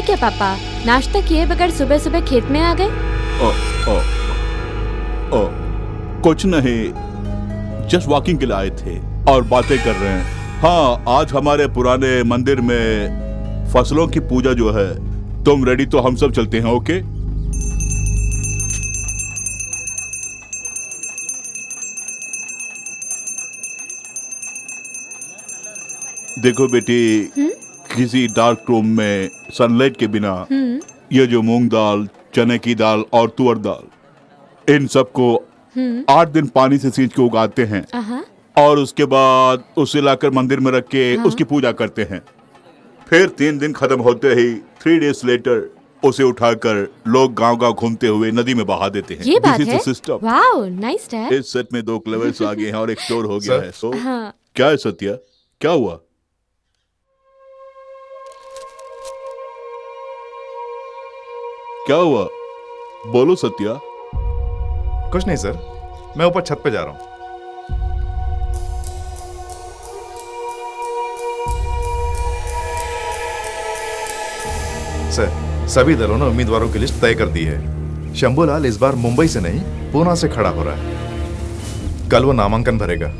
क्या पापा, नाश्ता किए बगैर सुबह सुबह खेत में आ गए? कुछ नहीं, जस्ट वॉकिंग के लिए आए थे और बातें कर रहे हैं। हाँ, आज हमारे पुराने मंदिर में फसलों की पूजा जो है, तुम रेडी तो हम सब चलते हैं। ओके? देखो बेटी, किसी डार्क रूम में सनलाइट के बिना ये जो मूंग दाल, चने की दाल और तुअर दाल, इन सबको 8 दिन पानी से सींच के उगाते हैं और उसके बाद उसे लाकर मंदिर में रख के उसकी पूजा करते हैं। फिर 3 दिन खत्म होते ही 3 डेज लेटर उसे उठाकर लोग गांव-गांव घूमते हुए नदी में बहा देते हैं। ये बात है? सिस्टम। Wow, nice dad. इस सेट में 2 क्लेवर्स आ गए हैं और एक स्टोर हो गया है। सो हाँ। क्या है सत्या, क्या हुआ? क्या हुआ? बोलो सत्या। कुछ नहीं सर, मैं ऊपर छत पे जा रहा हूँ। सर, सभी दलों ने उम्मीदवारों की लिस्ट तय कर दी है। शंभूलाल इस बार मुंबई से नहीं, पूना से खड़ा हो रहा है। कल वो नामांकन भरेगा।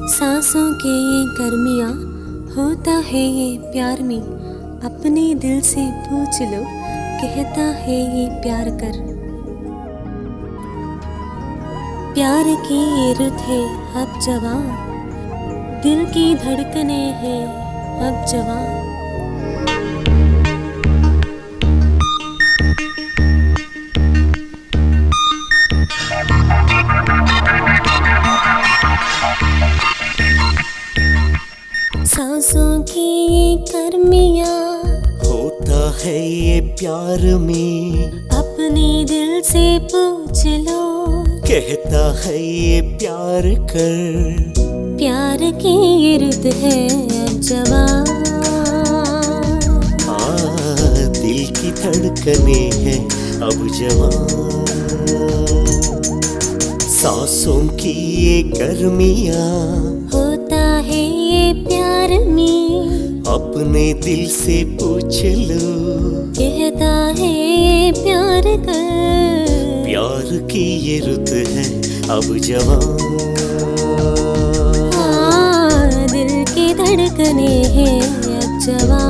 सांसों के ये गर्मियाँ होता है ये प्यार में, अपने दिल से पूछ लो कहता है ये प्यार कर। प्यार की ये रुत है अब जवां, दिल की धड़कने हैं अब जवां। सांसों की ये गर्मियाँ होता है ये प्यार में, अपने दिल से पूछ लो कहता है ये प्यार कर। प्यार की ये रुत है अब जवां। दिल की धड़कने हैं अब जवां। सांसों की ये गर्मियाँ होता है ये प्यार में, अपने दिल से पूछ लो कहता है ये प्यार कर। प्यार की ये रुत है अब जवां। दिल की धड़कने हैं अब जवां।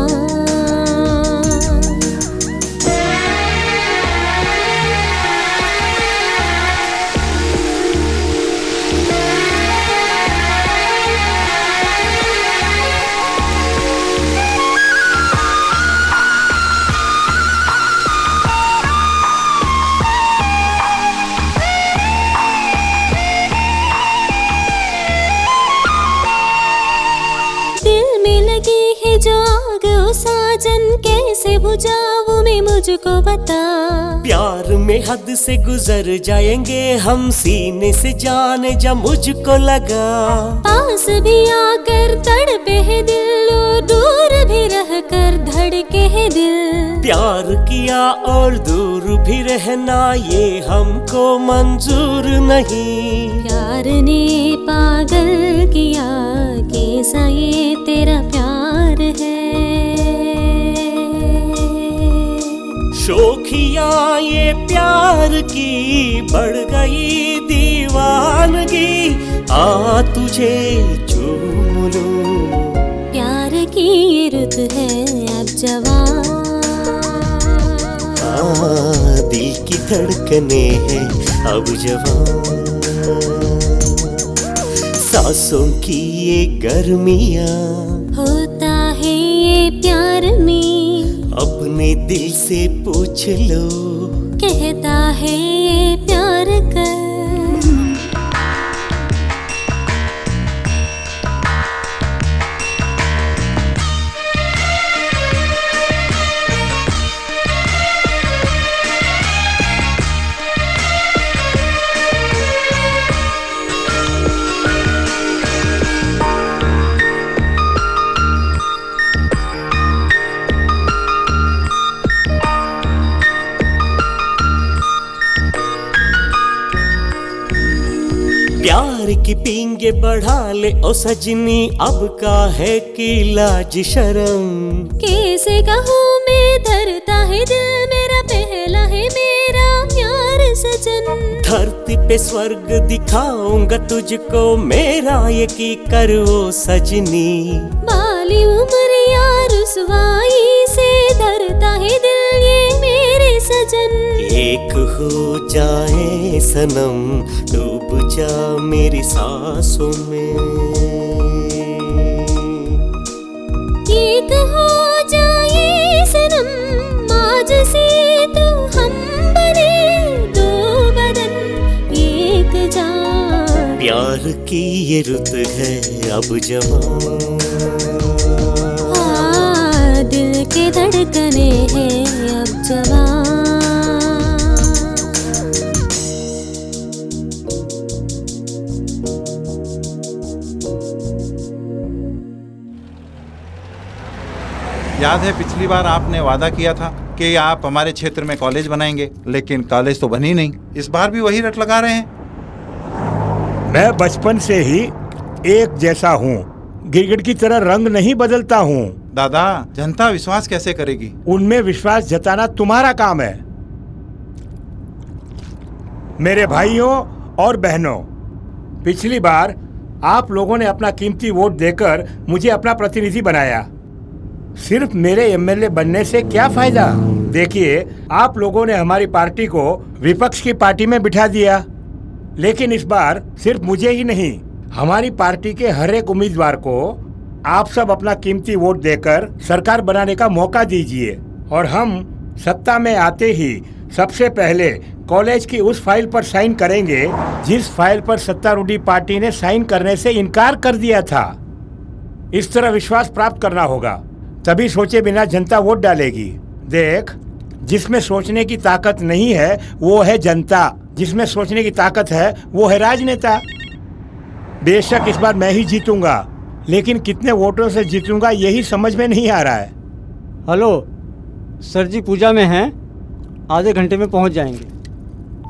जो आग ओ साजन कैसे बुझाऊं मैं मुझको बता। प्यार में हद से गुजर जाएंगे हम, सीने से जाने जा मुझको लगा। पास भी आकर तड़पे है दिल, दूर भी रहकर धड़के है दिल। प्यार किया और दूर भी रहना ये हमको मंजूर नहीं। प्यार ने पागल किया कैसा ये तेरा प्यार है। शोखिया ये प्यार की बढ़ गई दीवानगी, आ तुझे चूम लूं। प्यार की ये रुत है अब जवां। दिल की धड़कने हैं अब जवां। सांसों की ये गर्मियाँ होता है ये प्यार में, अपने दिल से पूछ लो कहता है ये प्यार कर। प्यार की पींगे बढ़ा ले ओ सजनी, अब का है कि लाज शर्म। कैसे कहूँ मैं धरता है दिल मेरा, पहला है मेरा प्यार सजन। धरती पे स्वर्ग दिखाऊंगा तुझको, मेरा ये की करो सजनी। बाली उम्रिया रुसवाई से धरता है दिल ये मेरे सजन। एक हो जाए सनम, डूब जा मेरी सांसों में। एक हो जाए सनम, आज से तो हम बने दो बदन एक जान। प्यार की ये रुत है अब जवां। दिल के धड़कने हैं अब जवां। याद है पिछली बार आपने वादा किया था कि आप हमारे क्षेत्र में कॉलेज बनाएंगे, लेकिन कॉलेज तो बनी नहीं। इस बार भी वही रट लगा रहे हैं। मैं बचपन से ही एक जैसा हूँ, गिरगिट की तरह रंग नहीं बदलता हूँ। दादा, जनता विश्वास कैसे करेगी? उनमें विश्वास जताना तुम्हारा काम है। मेरे भाइयों और बहनों, पिछली बार आप लोगों ने अपना कीमती वोट देकर मुझे अपना प्रतिनिधि बनाया। सिर्फ मेरे एमएलए बनने से क्या फायदा? देखिए, आप लोगों ने हमारी पार्टी को विपक्ष की पार्टी में बिठा दिया, लेकिन इस बार सिर्फ मुझे ही नहीं, हमारी पार्टी के हर एक उम्मीदवार को आप सब अपना कीमती वोट देकर सरकार बनाने का मौका दीजिए और हम सत्ता में आते ही सबसे पहले कॉलेज की उस फाइल पर साइन करेंगे जिस फाइल पर सत्तारूढ़ी पार्टी ने साइन करने से इनकार कर दिया था। इस तरह विश्वास प्राप्त करना होगा, तभी सोचे बिना जनता वोट डालेगी। देख, जिसमें सोचने की ताकत नहीं है वो है जनता, जिसमें सोचने की ताकत है वो है राजनेता। बेशक इस बार मैं ही जीतूंगा, लेकिन कितने वोटों से जीतूंगा यही समझ में नहीं आ रहा है। हेलो सर जी, पूजा में हैं, आधे घंटे में पहुंच जाएंगे।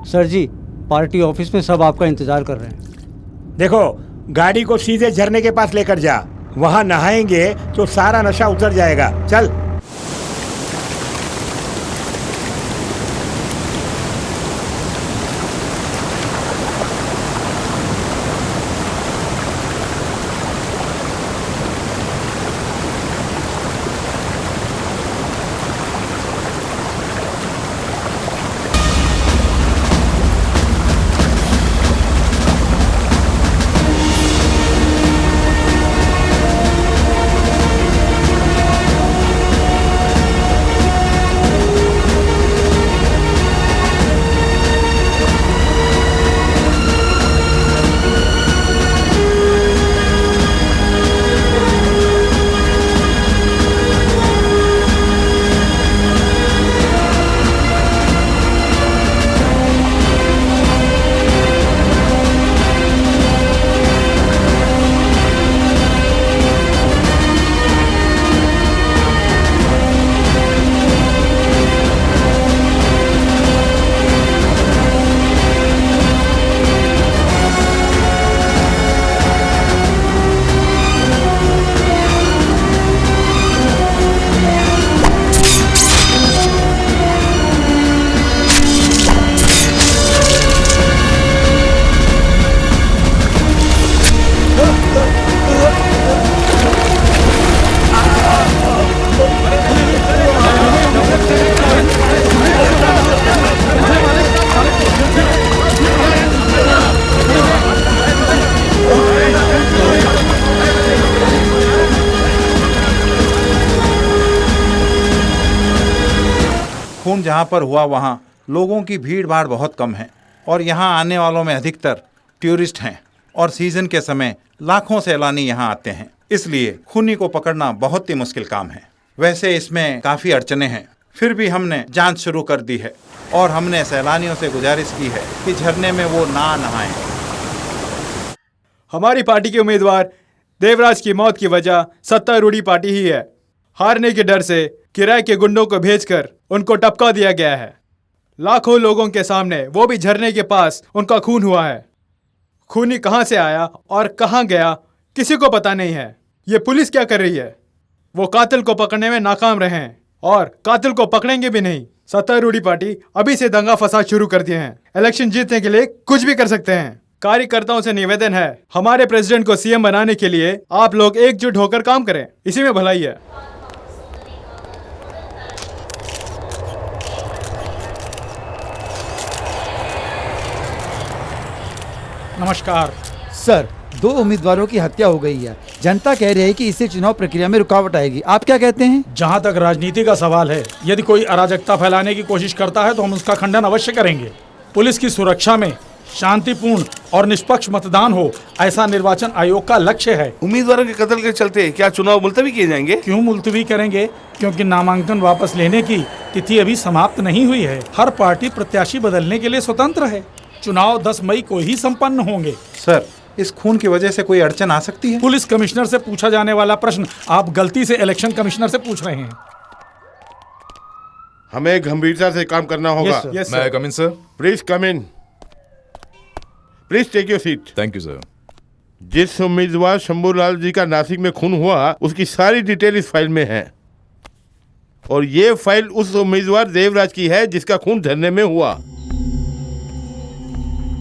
सर जी, पार्टी ऑफिस में सब आपका इंतजार कर रहे हैं। देखो, गाड़ी को सीधे झरने के पास लेकर जा, वहाँ नहाएंगे तो सारा नशा उतर जाएगा। चल। खून जहाँ पर हुआ वहाँ लोगों की भीड़ भाड़ बहुत कम है और यहाँ आने वालों में अधिकतर टूरिस्ट हैं और सीजन के समय लाखों सैलानी यहाँ आते हैं, इसलिए खूनी को पकड़ना बहुत ही मुश्किल काम है। वैसे इसमें काफ़ी अड़चने हैं, फिर भी हमने जांच शुरू कर दी है और हमने सैलानियों से गुजारिश की है कि झरने में वो ना नहाएं। हमारी पार्टी के उम्मीदवार देवराज की मौत की वजह सत्तारूढ़ी पार्टी ही है। हारने के डर से किराए के गुंडों को भेजकर उनको टपका दिया गया है। लाखों लोगों के सामने, वो भी झरने के पास, उनका खून हुआ है। खूनी कहां से आया और कहां गया किसी को पता नहीं है। ये पुलिस क्या कर रही है? वो कातिल को पकड़ने में नाकाम रहे हैं और कातिल को पकड़ेंगे भी नहीं। सत्तारूढ़ी पार्टी अभी से दंगा फसाद शुरू कर दिए हैं। इलेक्शन जीतने के लिए कुछ भी कर सकते हैं। कार्यकर्ताओं से निवेदन है, हमारे प्रेसिडेंट को सीएम बनाने के लिए आप लोग एकजुट होकर काम करें, इसी में भलाई है। नमस्कार सर, 2 उम्मीदवारों की हत्या हो गई है। जनता कह रही है कि इससे चुनाव प्रक्रिया में रुकावट आएगी। आप क्या कहते हैं? जहां तक राजनीति का सवाल है, यदि कोई अराजकता फैलाने की कोशिश करता है तो हम उसका खंडन अवश्य करेंगे। पुलिस की सुरक्षा में शांतिपूर्ण और निष्पक्ष मतदान हो, ऐसा निर्वाचन आयोग का लक्ष्य है। उम्मीदवारों के कत्ल के चलते क्या चुनाव मुलतवी किए जाएंगे? क्यों मुलतवी करेंगे? क्योंकि नामांकन वापस लेने की तिथि अभी समाप्त नहीं हुई है। हर पार्टी प्रत्याशी बदलने के लिए स्वतंत्र है। चुनाव 10 मई को ही संपन्न होंगे। सर, इस खून की वजह से कोई अड़चन आ सकती है? पुलिस कमिश्नर से पूछा जाने वाला प्रश्न आप गलती से इलेक्शन कमिश्नर से पूछ रहे हैं। हमें गंभीरता से काम करना होगा। May I come in, sir? Please come in. Please take your seat. Thank you sir. जिस उम्मीदवार शंभूलाल जी का नासिक में खून हुआ उसकी सारी डिटेल इस फाइल में है और ये फाइल उस उम्मीदवार देवराज की है जिसका खून झरने में हुआ।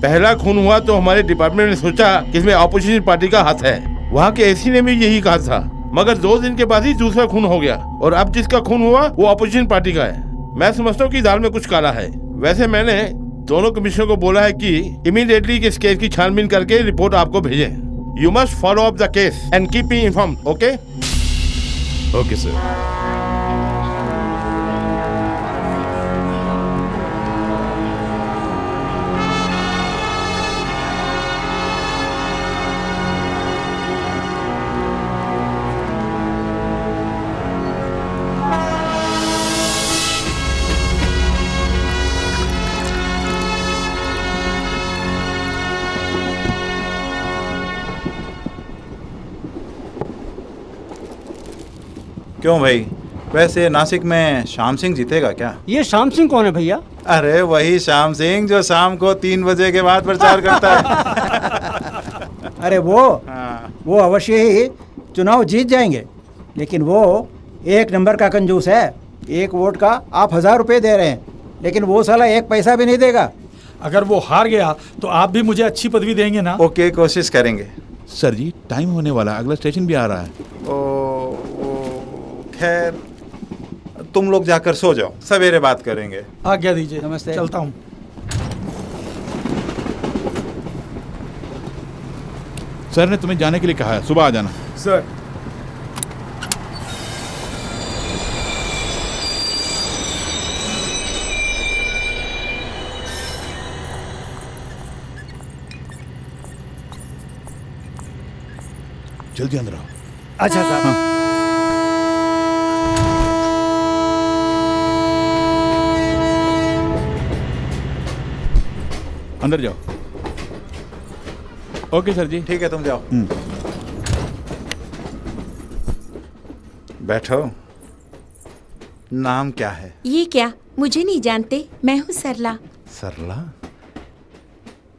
पहला खून हुआ तो हमारे डिपार्टमेंट ने सोचा कि इसमें ऑपोजिशन पार्टी का हाथ है। वहाँ के एसी ने भी यही कहा था, मगर 2 दिन के बाद ही दूसरा खून हो गया और अब जिसका खून हुआ वो ऑपोजिशन पार्टी का है। मैं समझता हूँ कि दाल में कुछ काला है। वैसे मैंने दोनों कमिश्नर को बोला है कि इमीडिएटली इस केस की छानबीन करके रिपोर्ट आपको भेजें। You must follow up the case and keep me informed, okay? Okay, sir. क्यों भाई, वैसे नासिक में श्याम सिंह जीतेगा क्या? ये श्याम सिंह कौन है भैया? अरे वही श्याम सिंह जो शाम को 3 बजे के बाद प्रचार करता है। अरे वो अवश्य ही चुनाव जीत जाएंगे, लेकिन वो 1 नंबर का कंजूस है। 1 वोट का आप 1000 रुपये दे रहे हैं, लेकिन वो साला 1 पैसा भी नहीं देगा। अगर वो हार गया तो आप भी मुझे अच्छी पदवी देंगे ना? ओके, कोशिश करेंगे। सर जी, टाइम होने वाला, अगला स्टेशन भी आ रहा है। खैर, तुम लोग जाकर सो जाओ, सवेरे बात करेंगे। आज्ञा दीजिए। नमस्ते। चलता हूँ। सर ने तुम्हें जाने के लिए कहा है, सुबह आ जाना। सर। जल्दी अंदर आओ। अच्छा साहब। अंदर जाओ। ओके सर जी। ठीक है, तुम जाओ। बैठो। नाम क्या है? ये क्या, मुझे नहीं जानते? मैं हूँ सरला। सरला?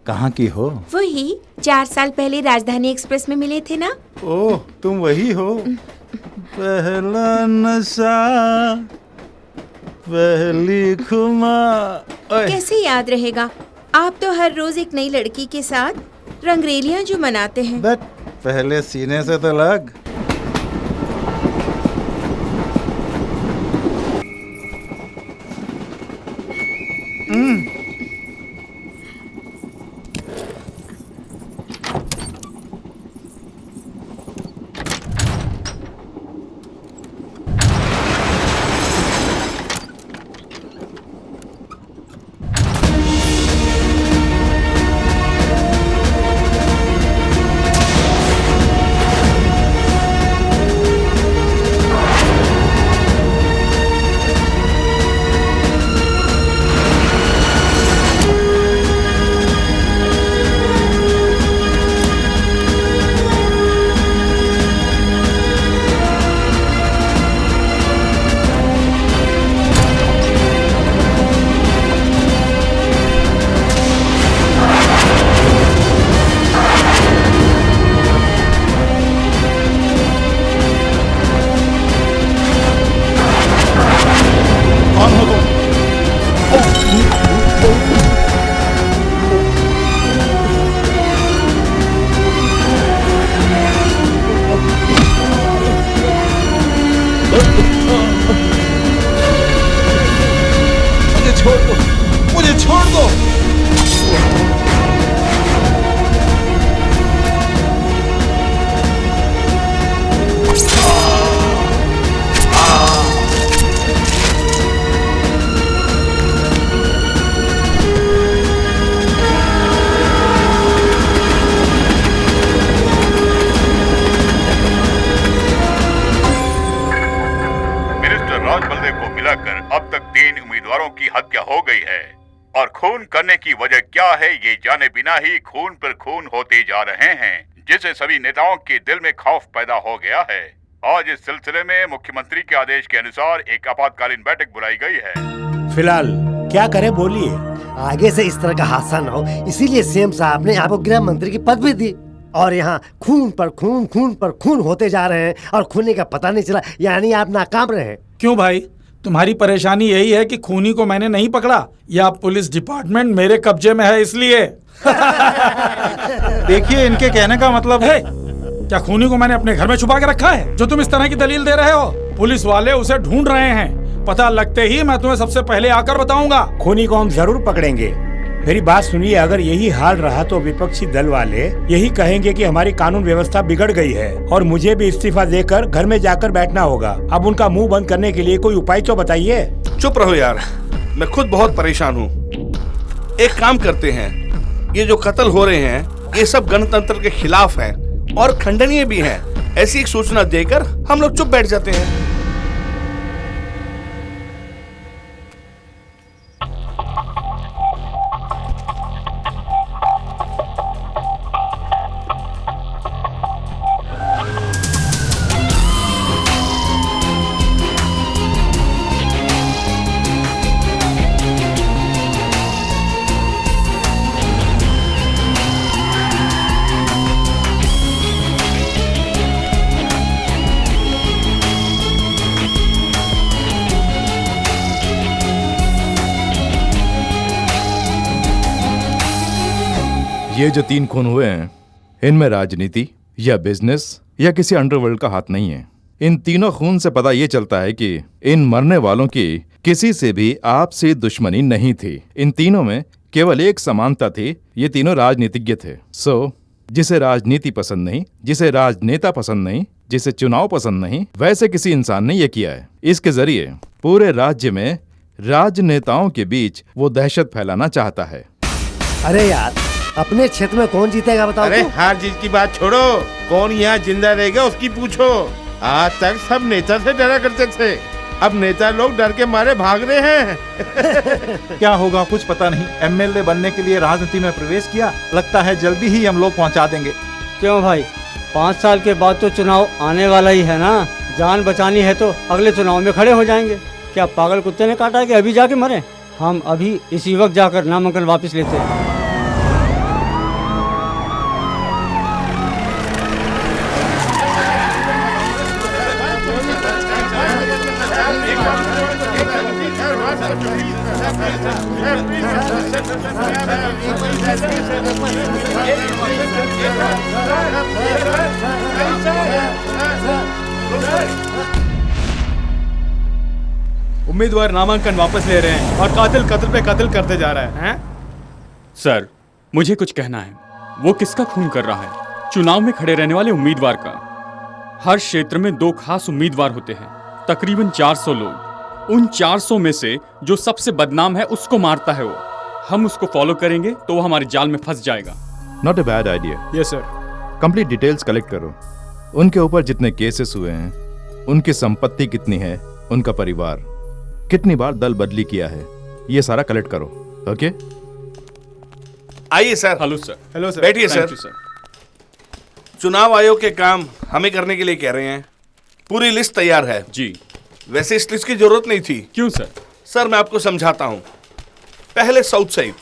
कहाँ की हो? वही 4 साल पहले राजधानी एक्सप्रेस में मिले थे ना। ओह, तुम वही हो। पहला नशा, पहली खुमा। कैसे याद रहेगा? आप तो हर रोज एक नई लड़की के साथ रंगरेलियां जो मनाते हैं। बट पहले सीने से तो लग। करने की वजह क्या है ये जाने बिना ही खून पर खून होते जा रहे हैं, जिससे सभी नेताओं के दिल में खौफ पैदा हो गया है। आज इस सिलसिले में मुख्यमंत्री के आदेश के अनुसार एक आपातकालीन बैठक बुलाई गई है। फिलहाल क्या करे बोलिए। आगे से इस तरह का हादसा न हो, इसीलिए सीएम साहब ने आपको गृह मंत्री की पदवी दी। और यहाँ खून पर खून, खून पर खून होते जा रहे हैं और खून का पता नहीं चला, यानी आप नाकाम रहे। क्यों भाई, तुम्हारी परेशानी यही है कि खूनी को मैंने नहीं पकड़ा, या पुलिस डिपार्टमेंट मेरे कब्जे में है इसलिए। देखिए, इनके कहने का मतलब है क्या खूनी को मैंने अपने घर में छुपा के रखा है जो तुम इस तरह की दलील दे रहे हो? पुलिस वाले उसे ढूंढ रहे हैं, पता लगते ही मैं तुम्हें सबसे पहले आकर बताऊंगा। खूनी को हम जरूर पकड़ेंगे। मेरी बात सुनिए, अगर यही हाल रहा तो विपक्षी दल वाले यही कहेंगे कि हमारी कानून व्यवस्था बिगड़ गई है और मुझे भी इस्तीफा देकर घर में जाकर बैठना होगा। अब उनका मुंह बंद करने के लिए कोई उपाय तो बताइए। चुप रहो यार, मैं खुद बहुत परेशान हूँ। एक काम करते हैं, ये जो कत्ल हो रहे हैं ये सब गणतंत्र के खिलाफ है और खंडनीय भी है। ऐसी एक सूचना देकर हम लोग चुप बैठ जाते हैं। ये जो 3 खून हुए हैं, इनमें राजनीति या बिजनेस या किसी अंडरवर्ल्ड का हाथ नहीं है। इन तीनों खून से पता ये चलता है कि इन मरने वालों की किसी से भी आपसी दुश्मनी नहीं थी। इन तीनों में केवल एक समानता थी, ये तीनों राजनीतिज्ञ थे। जिसे राजनीति पसंद नहीं, जिसे राजनेता पसंद नहीं, जिसे चुनाव पसंद नहीं, वैसे किसी इंसान ने ये किया है। इसके जरिए पूरे राज्य में राजनेताओं के बीच वो दहशत फैलाना चाहता है। अरे यार, अपने क्षेत्र में कौन जीतेगा बताओ? अरे हार जीत की बात छोड़ो, कौन यहाँ जिंदा रहेगा उसकी पूछो। आज तक सब नेता से डरा करते थे, अब नेता लोग डर के मारे भाग रहे हैं। क्या होगा कुछ पता नहीं। एमएलए बनने के लिए राजनीति में प्रवेश किया, लगता है जल्दी ही हम लोग पहुंचा देंगे। क्यों भाई, 5 साल के बाद तो चुनाव आने वाला ही है ना। जान बचानी है तो अगले चुनाव में खड़े हो जाएंगे। क्या पागल कुत्ते ने काटा है कि अभी जाके मरे? हम अभी इसी वक्त जाकर नामांकन वापस लेते हैं। उम्मीदवार नामांकन वापस ले रहे हैं और कातिल कत्ल पे कत्ल करते जा रहा है। सर, मुझे कुछ कहना है। वो किसका खून कर रहा है? चुनाव में खड़े रहने वाले उम्मीदवार का। हर क्षेत्र में 2 खास उम्मीदवार होते हैं, तकरीबन 400 लोग। उन 400 में से जो सबसे बदनाम है उसको मारता है वो। हम उसको फॉलो करेंगे तो वो हमारे जाल में फंस जाएगा। Not a bad idea. Yes sir. Complete details collect करो। उनके ऊपर जितने केसेस हुए हैं, उनकी संपत्ति कितनी है, उनका परिवार, कितनी बार दल बदली किया है, ये सारा कलेक्ट करो। ओके, आइए sir. Hello sir. Hello sir, बैठिए सर। चुनाव आयोग के काम हमें करने के लिए कह रहे हैं। पूरी लिस्ट तैयार है जी। वैसे इस लिस्ट की जरूरत नहीं थी। क्यों सर? सर मैं आपको समझाता हूँ। पहले साउथ साइड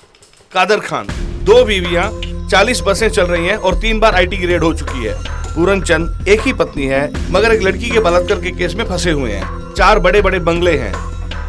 कादर खान, 2 बीवियां, 40 बसें चल रही हैं और 3 बार IT ग्रेड हो चुकी है। पूरन चंद एक ही पत्नी है मगर एक लड़की के बलात्कार के केस में फंसे हुए हैं। 4 बड़े बड़े बंगले हैं।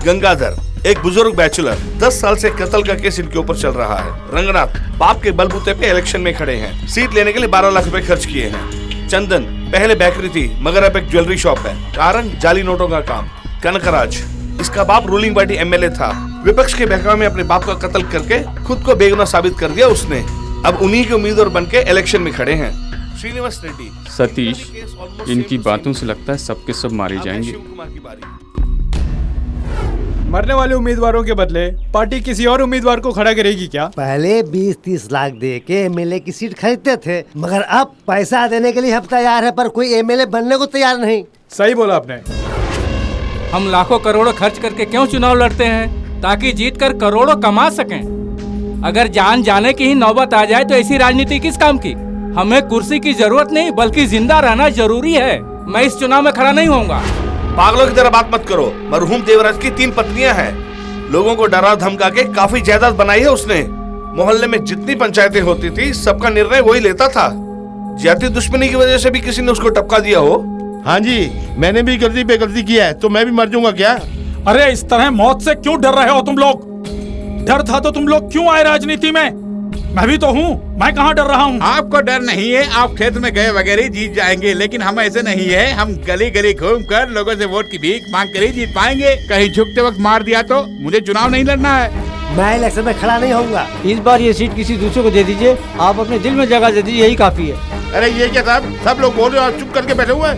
गंगाधर एक बुजुर्ग बैचलर, 10 साल से कत्ल का केस इनके ऊपर चल रहा है। रंगनाथ बाप के बलबूते पे इलेक्शन में खड़े हैं, सीट लेने के लिए 12 लाख रुपए खर्च किए हैं। चंदन पहले बेकरी थी मगर अब एक ज्वेलरी शॉप है। कारण जाली नोटों का काम। कनकराज, इसका बाप रूलिंग पार्टी MLA था, विपक्ष के बहकावे में अपने बाप का कत्ल करके खुद को बेगुनाह साबित कर दिया उसने। अब उन्हीं के उम्मीदवार बन के इलेक्शन में खड़े हैं। श्रीनिवास रेड्डी। सतीश, इनकी बातों से लगता है सबके सब मारे जाएंगे। मरने वाले उम्मीदवारों के बदले पार्टी किसी और उम्मीदवार को खड़ा करेगी क्या? पहले 20-30 लाख दे के MLA की सीट खरीदते थे, मगर अब पैसा देने के लिए हम तैयार है पर कोई MLA बनने को तैयार नहीं। सही बोला आपने। हम लाखों करोड़ों खर्च करके क्यों चुनाव लड़ते हैं? ताकि जीत कर करोड़ों कमा सकें। अगर जान जाने की ही नौबत आ जाए तो ऐसी राजनीति किस काम की? हमें कुर्सी की जरूरत नहीं बल्कि जिंदा रहना जरूरी है। मैं इस चुनाव में खड़ा नहीं होऊंगा। पागलों की तरह बात मत करो। मरहूम देवराज की 3 पत्नियां हैं। लोगों को डरा धमका के काफी जायदाद बनाई है उसने। मोहल्ले में जितनी पंचायतें होती थी सबका निर्णय वही लेता था। जाति दुश्मनी की वजह से भी किसी ने उसको टपका दिया हो? हाँ जी, मैंने भी गलती पे गलती किया है तो मैं भी मर जाऊंगा क्या? अरे इस तरह मौत से क्यों डर रहे हो तुम लोग? डर था तो तुम लोग क्यों आए राजनीति में? मैं भी तो हूँ, मैं कहाँ डर रहा हूँ? आपको डर नहीं है, आप क्षेत्र में गए वगैरह जीत जाएंगे, लेकिन हम ऐसे नहीं है। हम गली गली घूम कर लोगों से वोट की भीख मांग कर ही जीत पाएंगे। कहीं झुकते वक्त मार दिया तो मुझे चुनाव नहीं लड़ना है। मैं इलेक्शन में खड़ा नहीं होऊंगा। इस बार ये सीट किसी दूसरे को दे दीजिए, आप अपने दिल में जगह दे दीजिए, यही काफी है। अरे ये क्या साहब, सब लोग बोल रहे हो और चुप करके बैठे हुए हैं।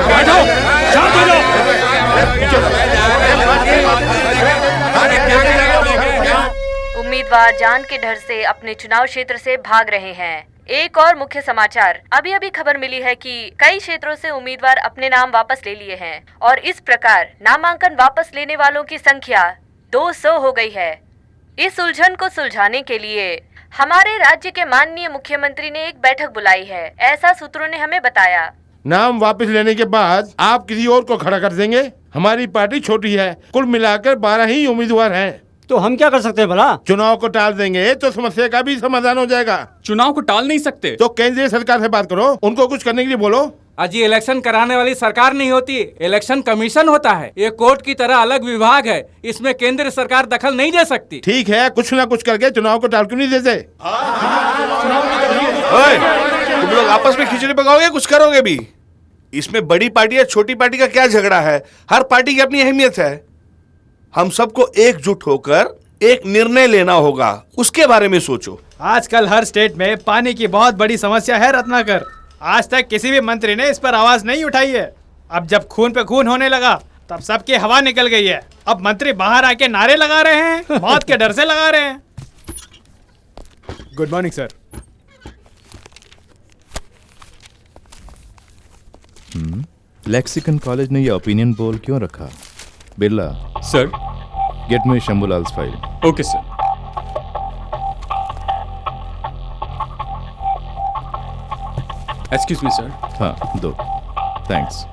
बैठो, शांत हो जाओ। उम्मीदवार जान के डर से अपने चुनाव क्षेत्र से भाग रहे हैं। एक और मुख्य समाचार, अभी अभी खबर मिली है कि कई क्षेत्रों से उम्मीदवार अपने नाम वापस ले लिए हैं और इस प्रकार नामांकन वापस लेने वालों की संख्या 200 हो गई है। इस उलझन को सुलझाने के लिए हमारे राज्य के माननीय मुख्यमंत्री ने एक बैठक बुलाई है, ऐसा सूत्रों ने हमें बताया। नाम वापस लेने के बाद आप किसी और को खड़ा कर देंगे? हमारी पार्टी छोटी है, कुल मिलाकर 12 ही उम्मीदवार हैं। तो हम क्या कर सकते हैं भला? चुनाव को टाल देंगे तो समस्या का भी समाधान हो जाएगा। चुनाव को टाल नहीं सकते तो केंद्रीय सरकार से बात करो, उनको कुछ करने के लिए बोलो। अजी इलेक्शन कराने वाली सरकार नहीं होती, इलेक्शन कमीशन होता है। ये कोर्ट की तरह अलग विभाग है, इसमें केंद्र सरकार दखल नहीं दे सकती। ठीक है, कुछ ना कुछ करके चुनाव को टाल क्यों नहीं देते? तुम लोग आपस में खिचड़ी पकाओगे, कुछ करोगे भी? इसमें बड़ी पार्टी या छोटी पार्टी का क्या झगड़ा है? हर पार्टी की अपनी अहमियत है। हम सबको एकजुट होकर एक निर्णय लेना होगा, उसके बारे में सोचो। आजकल हर स्टेट में पानी की बहुत बड़ी समस्या है रत्नाकर। आज तक किसी भी मंत्री ने इस पर आवाज नहीं उठाई है। अब जब खून पे खून होने लगा तब सबकी हवा निकल गई है। अब मंत्री बाहर आके नारे लगा रहे हैं, मौत के डर से लगा रहे हैं। Good morning sir. Lexicon college ने ये ओपिनियन पोल क्यों रखा? Birla sir, get me Shambhulal's file. Okay sir. Excuse me sir. हाँ दो, थैंक्स।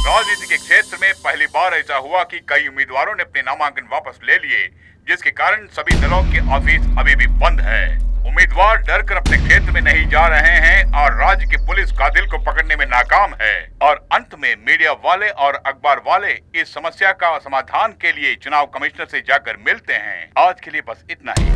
राजनीति के क्षेत्र में पहली बार ऐसा हुआ कि कई उम्मीदवारों ने अपने नामांकन वापस ले लिए, जिसके कारण सभी दलों के ऑफिस अभी भी बंद है। उम्मीदवार डर कर अपने क्षेत्र में नहीं जा रहे हैं और राज्य की पुलिस कातिल को पकड़ने में नाकाम है। और अंत में मीडिया वाले और अखबार वाले इस समस्या का समाधान के लिए चुनाव कमिश्नर से जाकर मिलते हैं। आज के लिए बस इतना ही।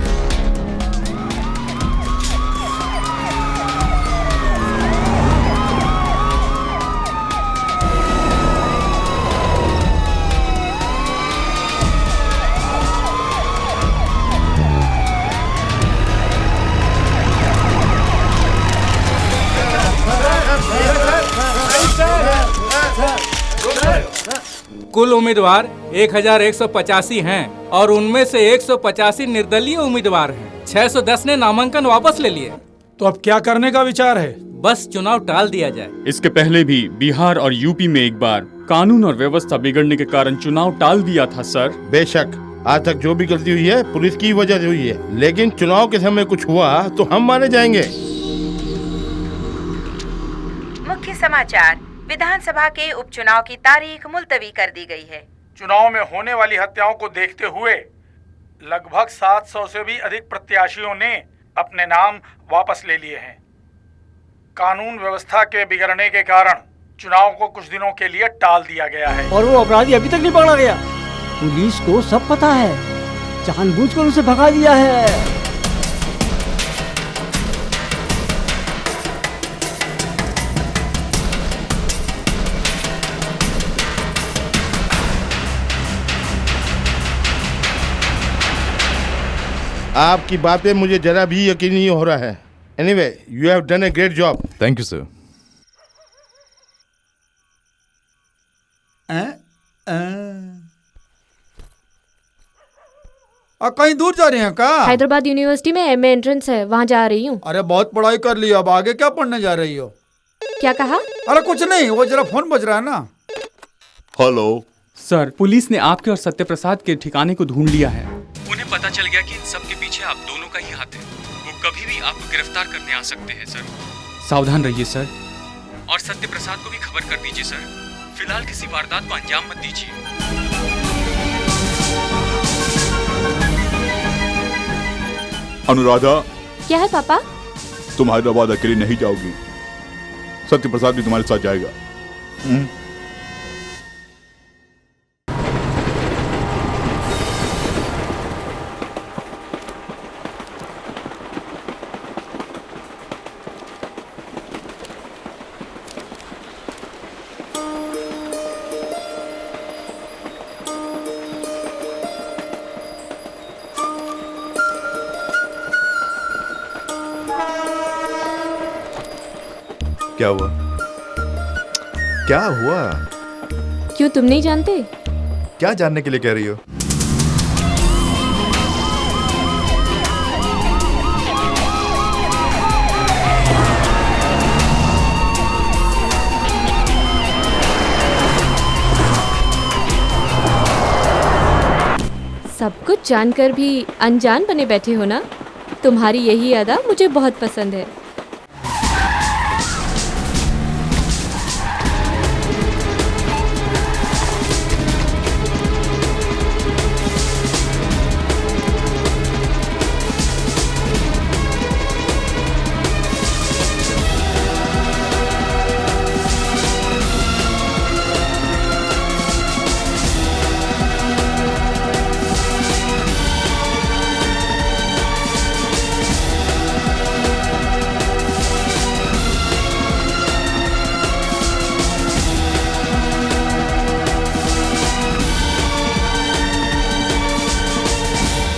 कुल उम्मीदवार 1185 हैं और उनमें से 185 निर्दलीय उम्मीदवार हैं। 610 ने नामांकन वापस ले लिए। तो अब क्या करने का विचार है? बस चुनाव टाल दिया जाए। इसके पहले भी बिहार और यूपी में एक बार कानून और व्यवस्था बिगड़ने के कारण चुनाव टाल दिया था सर। बेशक आज तक जो भी गलती हुई है पुलिस की वजह से हुई है, लेकिन चुनाव के समय कुछ हुआ तो हम माने जाएंगे। मुख्य समाचार, विधानसभा के उपचुनाव की तारीख मुलतवी कर दी गई है। चुनाव में होने वाली हत्याओं को देखते हुए लगभग 700 से भी अधिक प्रत्याशियों ने अपने नाम वापस ले लिए हैं। कानून व्यवस्था के बिगड़ने के कारण चुनाव को कुछ दिनों के लिए टाल दिया गया है। और वो अपराधी अभी तक नहीं पकड़ा गया। पुलिस को सब पता है, जानबूझकर उसे भगा दिया है। आपकी बात पे मुझे जरा भी यकीन नहीं हो रहा है। Anyway, you have done a great job. Thank you sir. कहीं दूर जा रही हैं का? हैदराबाद यूनिवर्सिटी में एमए एंट्रेंस है, वहाँ जा रही हूँ। अरे बहुत पढ़ाई कर ली, अब आगे क्या पढ़ने जा रही हो? क्या कहा? अरे कुछ नहीं, वो जरा फोन बज रहा है ना। हेलो सर, पुलिस ने आपके और सत्यप्रसाद के ठिकाने को ढूंढ लिया है। उन्हें पता चल गया कि इन सब के पीछे आप दोनों का ही हाथ है, वो कभी भी आपको गिरफ्तार करने आ सकते हैं सर। सावधान रहिए सर। और सत्य प्रसाद को भी खबर कर दीजिए सर। फिलहाल किसी वारदात को अंजाम मत दीजिए। अनुराधा, क्या है पापा? तुम हैदराबाद अकेली नहीं जाओगी, सत्य प्रसाद भी तुम्हारे साथ जाएगा। क्या हुआ? क्या हुआ? क्यों, तुम नहीं जानते? क्या जानने के लिए कह रही हो? सब कुछ जानकर भी अनजान बने बैठे हो ना? तुम्हारी यही अदा मुझे बहुत पसंद है।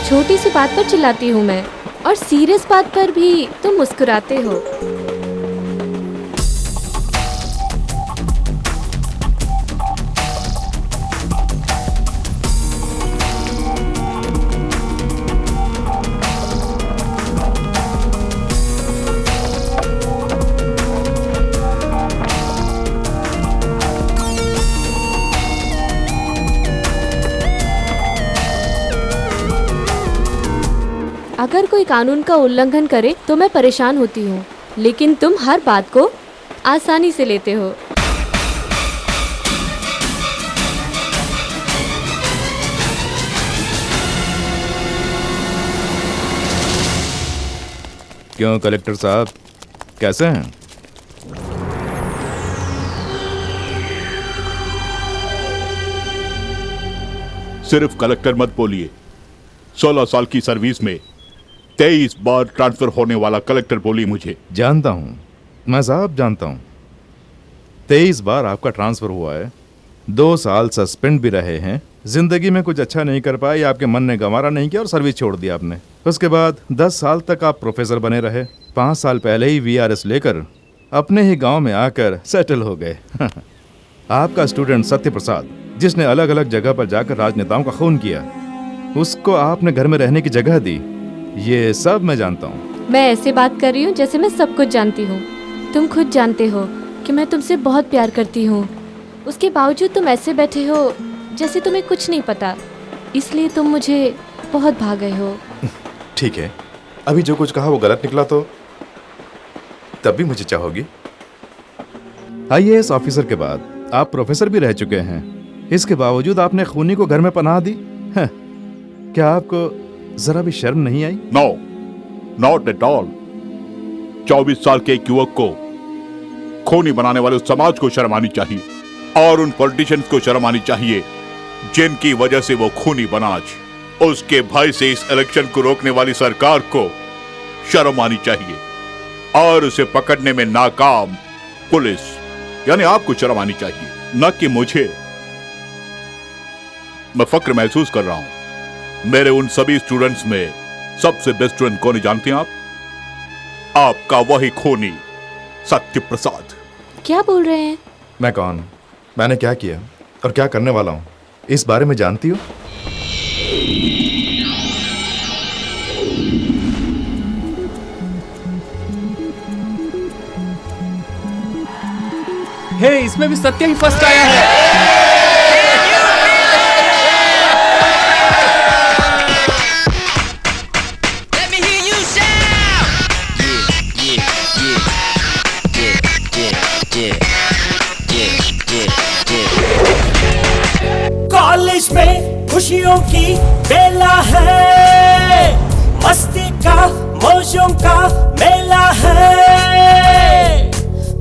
छोटी सी बात पर चिल्लाती हूँ मैं, और सीरियस बात पर भी तुम मुस्कुराते हो। अगर कोई कानून का उल्लंघन करे तो मैं परेशान होती हूँ, लेकिन तुम हर बात को आसानी से लेते हो। क्यों कलेक्टर साहब, कैसे हैं? सिर्फ कलेक्टर मत बोलिए, 16 साल की सर्विस में 23 बार ट्रांसफर होने वाला कलेक्टर बोली मुझे। जानता हूं, मैं साहब जानता हूं। 23 बार आपका ट्रांसफर हुआ है, 2 साल सस्पेंड भी रहे हैं, जिंदगी में कुछ अच्छा नहीं कर पाए, आपके मन ने गंवारा नहीं किया और सर्विस छोड़ दी आपने। उसके बाद 10 साल तक आप प्रोफेसर बने रहे, 5 साल पहले ही VRS लेकर अपने ही गांव में आकर सेटल हो गए। आपका स्टूडेंट सत्य प्रसाद, जिसने अलग अलग जगह पर जाकर राजनेताओं का खून किया, उसको आपने घर में रहने की जगह दी, ये सब मैं जानता हूँ। मैं ऐसे बात कर रही हूँ जैसे मैं सब कुछ जानती हूँ। तुम खुद जानते हो कि मैं तुमसे बहुत प्यार करती हूँ, उसके बावजूद तुम ऐसे बैठे हो जैसे तुम्हें कुछ नहीं पता, इसलिए तुम मुझे बहुत भा गए हो। ठीक है, अभी जो कुछ कहा वो गलत निकला तो तब भी मुझे चाहोगी? IAS ऑफिसर के बाद आप प्रोफेसर भी रह चुके हैं, इसके बावजूद आपने खूनी को घर में पनाह दी। क्या आपको जरा भी शर्म नहीं आई? No, not at all. 24 साल के एक युवक को खूनी बनाने वाले उस समाज को शर्म आनी चाहिए, और उन पॉलिटिशियंस को शर्म आनी चाहिए जिनकी वजह से वो खूनी बना। आज उसके भय से इस इलेक्शन को रोकने वाली सरकार को शर्म आनी चाहिए, और उसे पकड़ने में नाकाम पुलिस यानी आपको शर्म आनी चाहिए, न कि मुझे। मैं फक्र महसूस कर रहा हूं। मेरे उन सभी स्टूडेंट्स में सबसे बेस्ट स्टूडेंट कौन है जानते हैं आप? आपका वही खूनी सत्य प्रसाद। क्या बोल रहे हैं? मैं कौन, मैंने क्या किया और क्या करने वाला हूं, इस बारे में जानती हो? हे, इसमें भी सत्य ही फर्स्ट आया है। खुशियों की बेला है, मस्ती का मौजों का मेला है।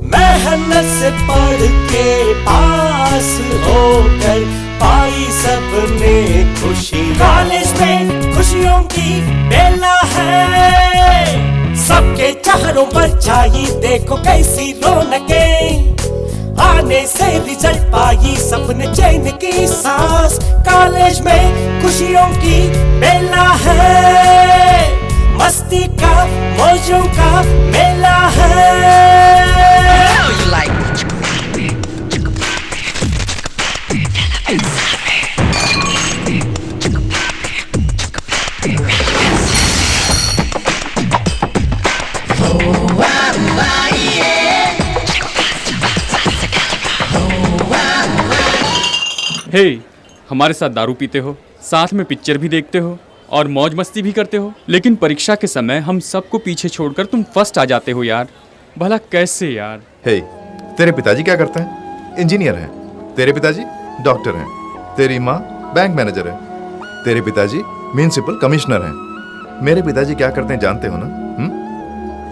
मेहनत से पढ़ के पास होकर पाई सबने खुशी, कॉलेज में खुशियों की बेला है। सबके चेहरों पर छाई देखो कैसी रौनकें, आने से रिजल्ट पाई सबने चैन की सांस। कॉलेज में खुशियों की बेला है, मस्ती का मौजों का मेला है। हे, हमारे साथ दारू पीते हो, साथ में पिक्चर भी देखते हो और मौज मस्ती भी करते हो, लेकिन परीक्षा के समय हम सबको पीछे छोड़कर तुम फर्स्ट आ जाते हो यार। भला कैसे यार? हे, तेरे पिताजी क्या करते हैं? इंजीनियर हैं। तेरे पिताजी डॉक्टर हैं। तेरी माँ बैंक मैनेजर है। तेरे पिताजी म्युनिसिपल कमिश्नर हैं। मेरे पिताजी क्या करते हैं जानते हो ना?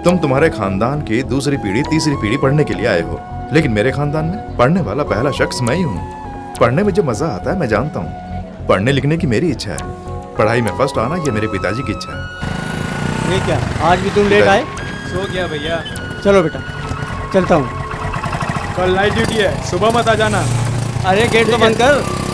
तुम तुम्हारे खानदान की दूसरी पीढ़ी तीसरी पीढ़ी पढ़ने के लिए आए हो, लेकिन मेरे खानदान में पढ़ने वाला पहला शख्स मैं ही हूँ। पढ़ने में जो मजा आता है मैं जानता हूँ। पढ़ने लिखने की मेरी इच्छा है, पढ़ाई में फर्स्ट आना ये मेरे पिताजी की इच्छा है। ये क्या, आज भी तुम लेट आए? सो गया भैया। चलो बेटा, चलता हूँ। कल नाइट ड्यूटी है, सुबह मत आ जाना। अरे गेट तो बंद कर।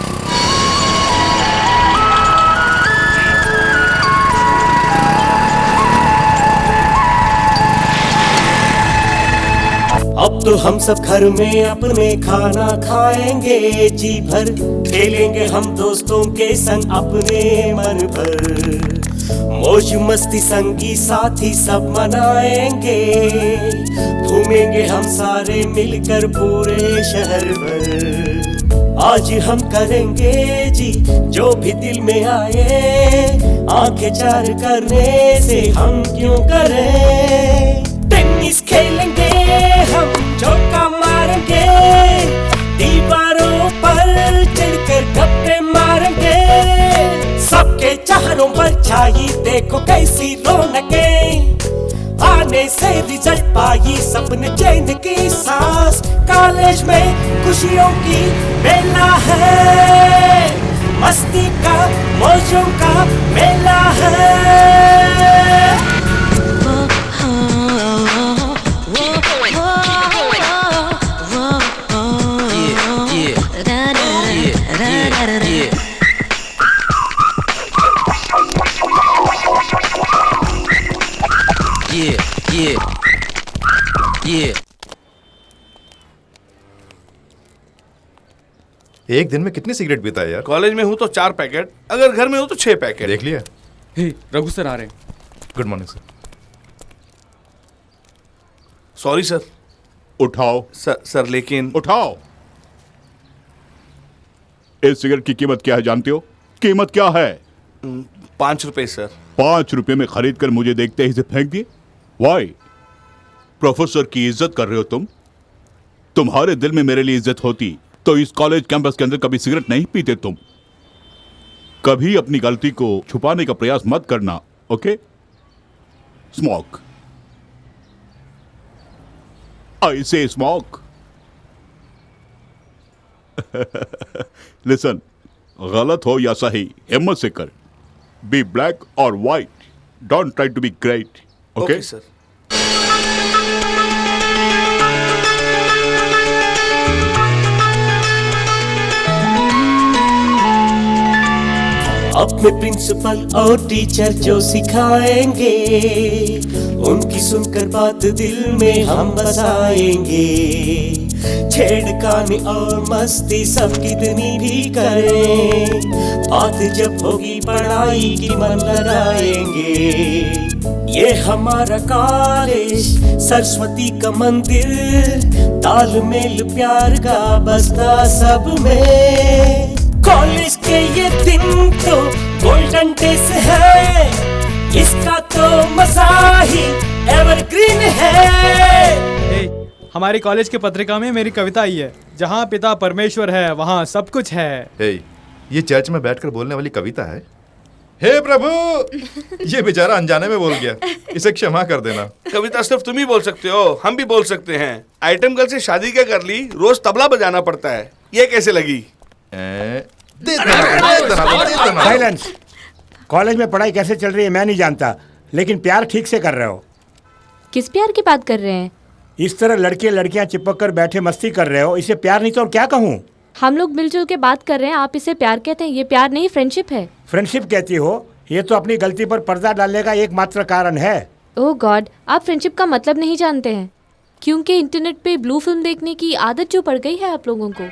अब तो हम सब घर में अपने खाना खाएंगे, जी भर खेलेंगे हम दोस्तों के संग अपने मन भर। मौज मस्ती संगी साथी सब मनाएंगे, घूमेंगे हम सारे मिलकर पूरे शहर भर। आज हम करेंगे जी जो भी दिल में आए, आंखें चार करने से हम क्यों करें। टेनिस खेलेंगे हम, चौका मारेंगे, दीवारों पर चढ़कर गप्पे मारेंगे। सबके चेहरों पर छाई देखो कैसी रौनकें, आने से रिजल्ट पाई सबने चैन की सांस। कॉलेज में खुशियों की बेला है, मस्ती का मौजों का मेला है। एक दिन में कितनी सिगरेट पीता है यार? कॉलेज में हूँ तो 4 पैकेट, अगर घर में हूँ तो 6 पैकेट। देख लिया? हे, रघु सर आ रहे हैं। Good morning sir. Sorry sir. उठाओ। सर लेकिन उठाओ। इस सिगरेट की कीमत क्या है जानते हो? कीमत क्या है? 5 रुपए सर। 5 रुपए में खरीद कर मुझे देखते ही इसे फेंक दिए? वाई? प्रोफेसर की इज्जत कर रहे हो तुम? तुम्हारे दिल में मेरे लिए इज्जत होती तो इस कॉलेज कैंपस के अंदर कभी सिगरेट नहीं पीते तुम। कभी अपनी गलती को छुपाने का प्रयास मत करना, ओके? स्मोक। आई से स्मोक। लिसन, गलत हो या सही हिम्मत से कर। बी ब्लैक और white, don't try to be great, okay sir. अपने प्रिंसिपल और टीचर जो सिखाएंगे, उनकी सुनकर बात दिल में हम बसाएंगे। छेड़खानी और मस्ती सब कितनी भी करें, बात जब होगी पढ़ाई की मन लगाएंगे। ये हमारा कॉलेज सरस्वती का मंदिर, तालमेल प्यार का बसता सब में। कॉलेज के ये दिन तो गोल्डन डेज है, इसका तो मजा ही एवरग्रीन है। हमारी कॉलेज के पत्रिका में मेरी कविता आई है, जहाँ पिता परमेश्वर है वहाँ सब कुछ है। ये चर्च में बैठकर बोलने वाली कविता है। हे प्रभु, ये बेचारा अनजाने में बोल गया, इसे क्षमा कर देना। कविता सिर्फ तुम ही बोल सकते हो, हम भी बोल सकते हैं। आइटम गर्ल से शादी क्या कर ली, रोज तबला बजाना पड़ता है। ये कैसे लगी? साइलेंस। कॉलेज में पढ़ाई कैसे चल रही है मैं नहीं जानता, लेकिन प्यार ठीक से कर रहे हो। किस प्यार की बात कर रहे हैं? इस तरह लड़के लड़कियां चिपक कर बैठे मस्ती कर रहे हो, इसे प्यार नहीं तो और क्या कहूँ? हम लोग मिलजुल के बात कर रहे हैं, आप इसे प्यार कहते हैं? ये प्यार नहीं, फ्रेंडशिप है। फ्रेंडशिप कहती हो? ये तो अपनी गलती पर पर्दा डालने का एकमात्र कारण है। ओह गॉड, आप फ्रेंडशिप का मतलब नहीं जानते हैं, क्योंकि इंटरनेट पे ब्लू फिल्म देखने की आदत जो पड़ गई है आप लोगों को।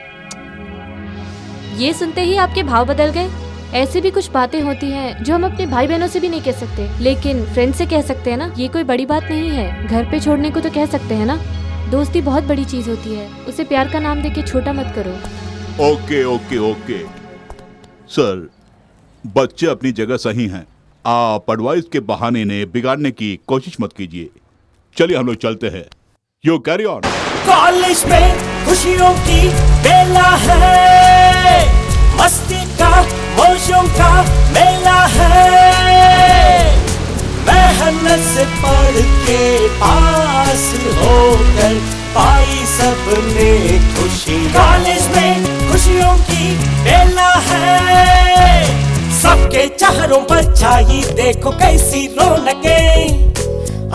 ये सुनते ही आपके भाव बदल गए। ऐसे भी कुछ बातें होती हैं जो हम अपने भाई बहनों से भी नहीं कह सकते, लेकिन फ्रेंड से कह सकते हैं ना। ये कोई बड़ी बात नहीं है, घर पे छोड़ने को तो कह सकते हैं ना। दोस्ती बहुत बड़ी चीज होती है, उसे प्यार का नाम देके छोटा मत करो। ओके ओके ओके सर, बच्चे अपनी जगह सही हैं। आप एडवाइस के बहाने ने बिगाड़ने की कोशिश मत कीजिए। चलिए हम लोग चलते हैं। You carry on. कॉलेज में खुशियों की बेला है, मस्ती का मौजों का मेला है। मेहनत से पढ़ के पास होकर पाई सबने खुशी। कॉलेज में खुशियों की बेला है, सबके चेहरों पर छाई देखो कैसी रौनकें।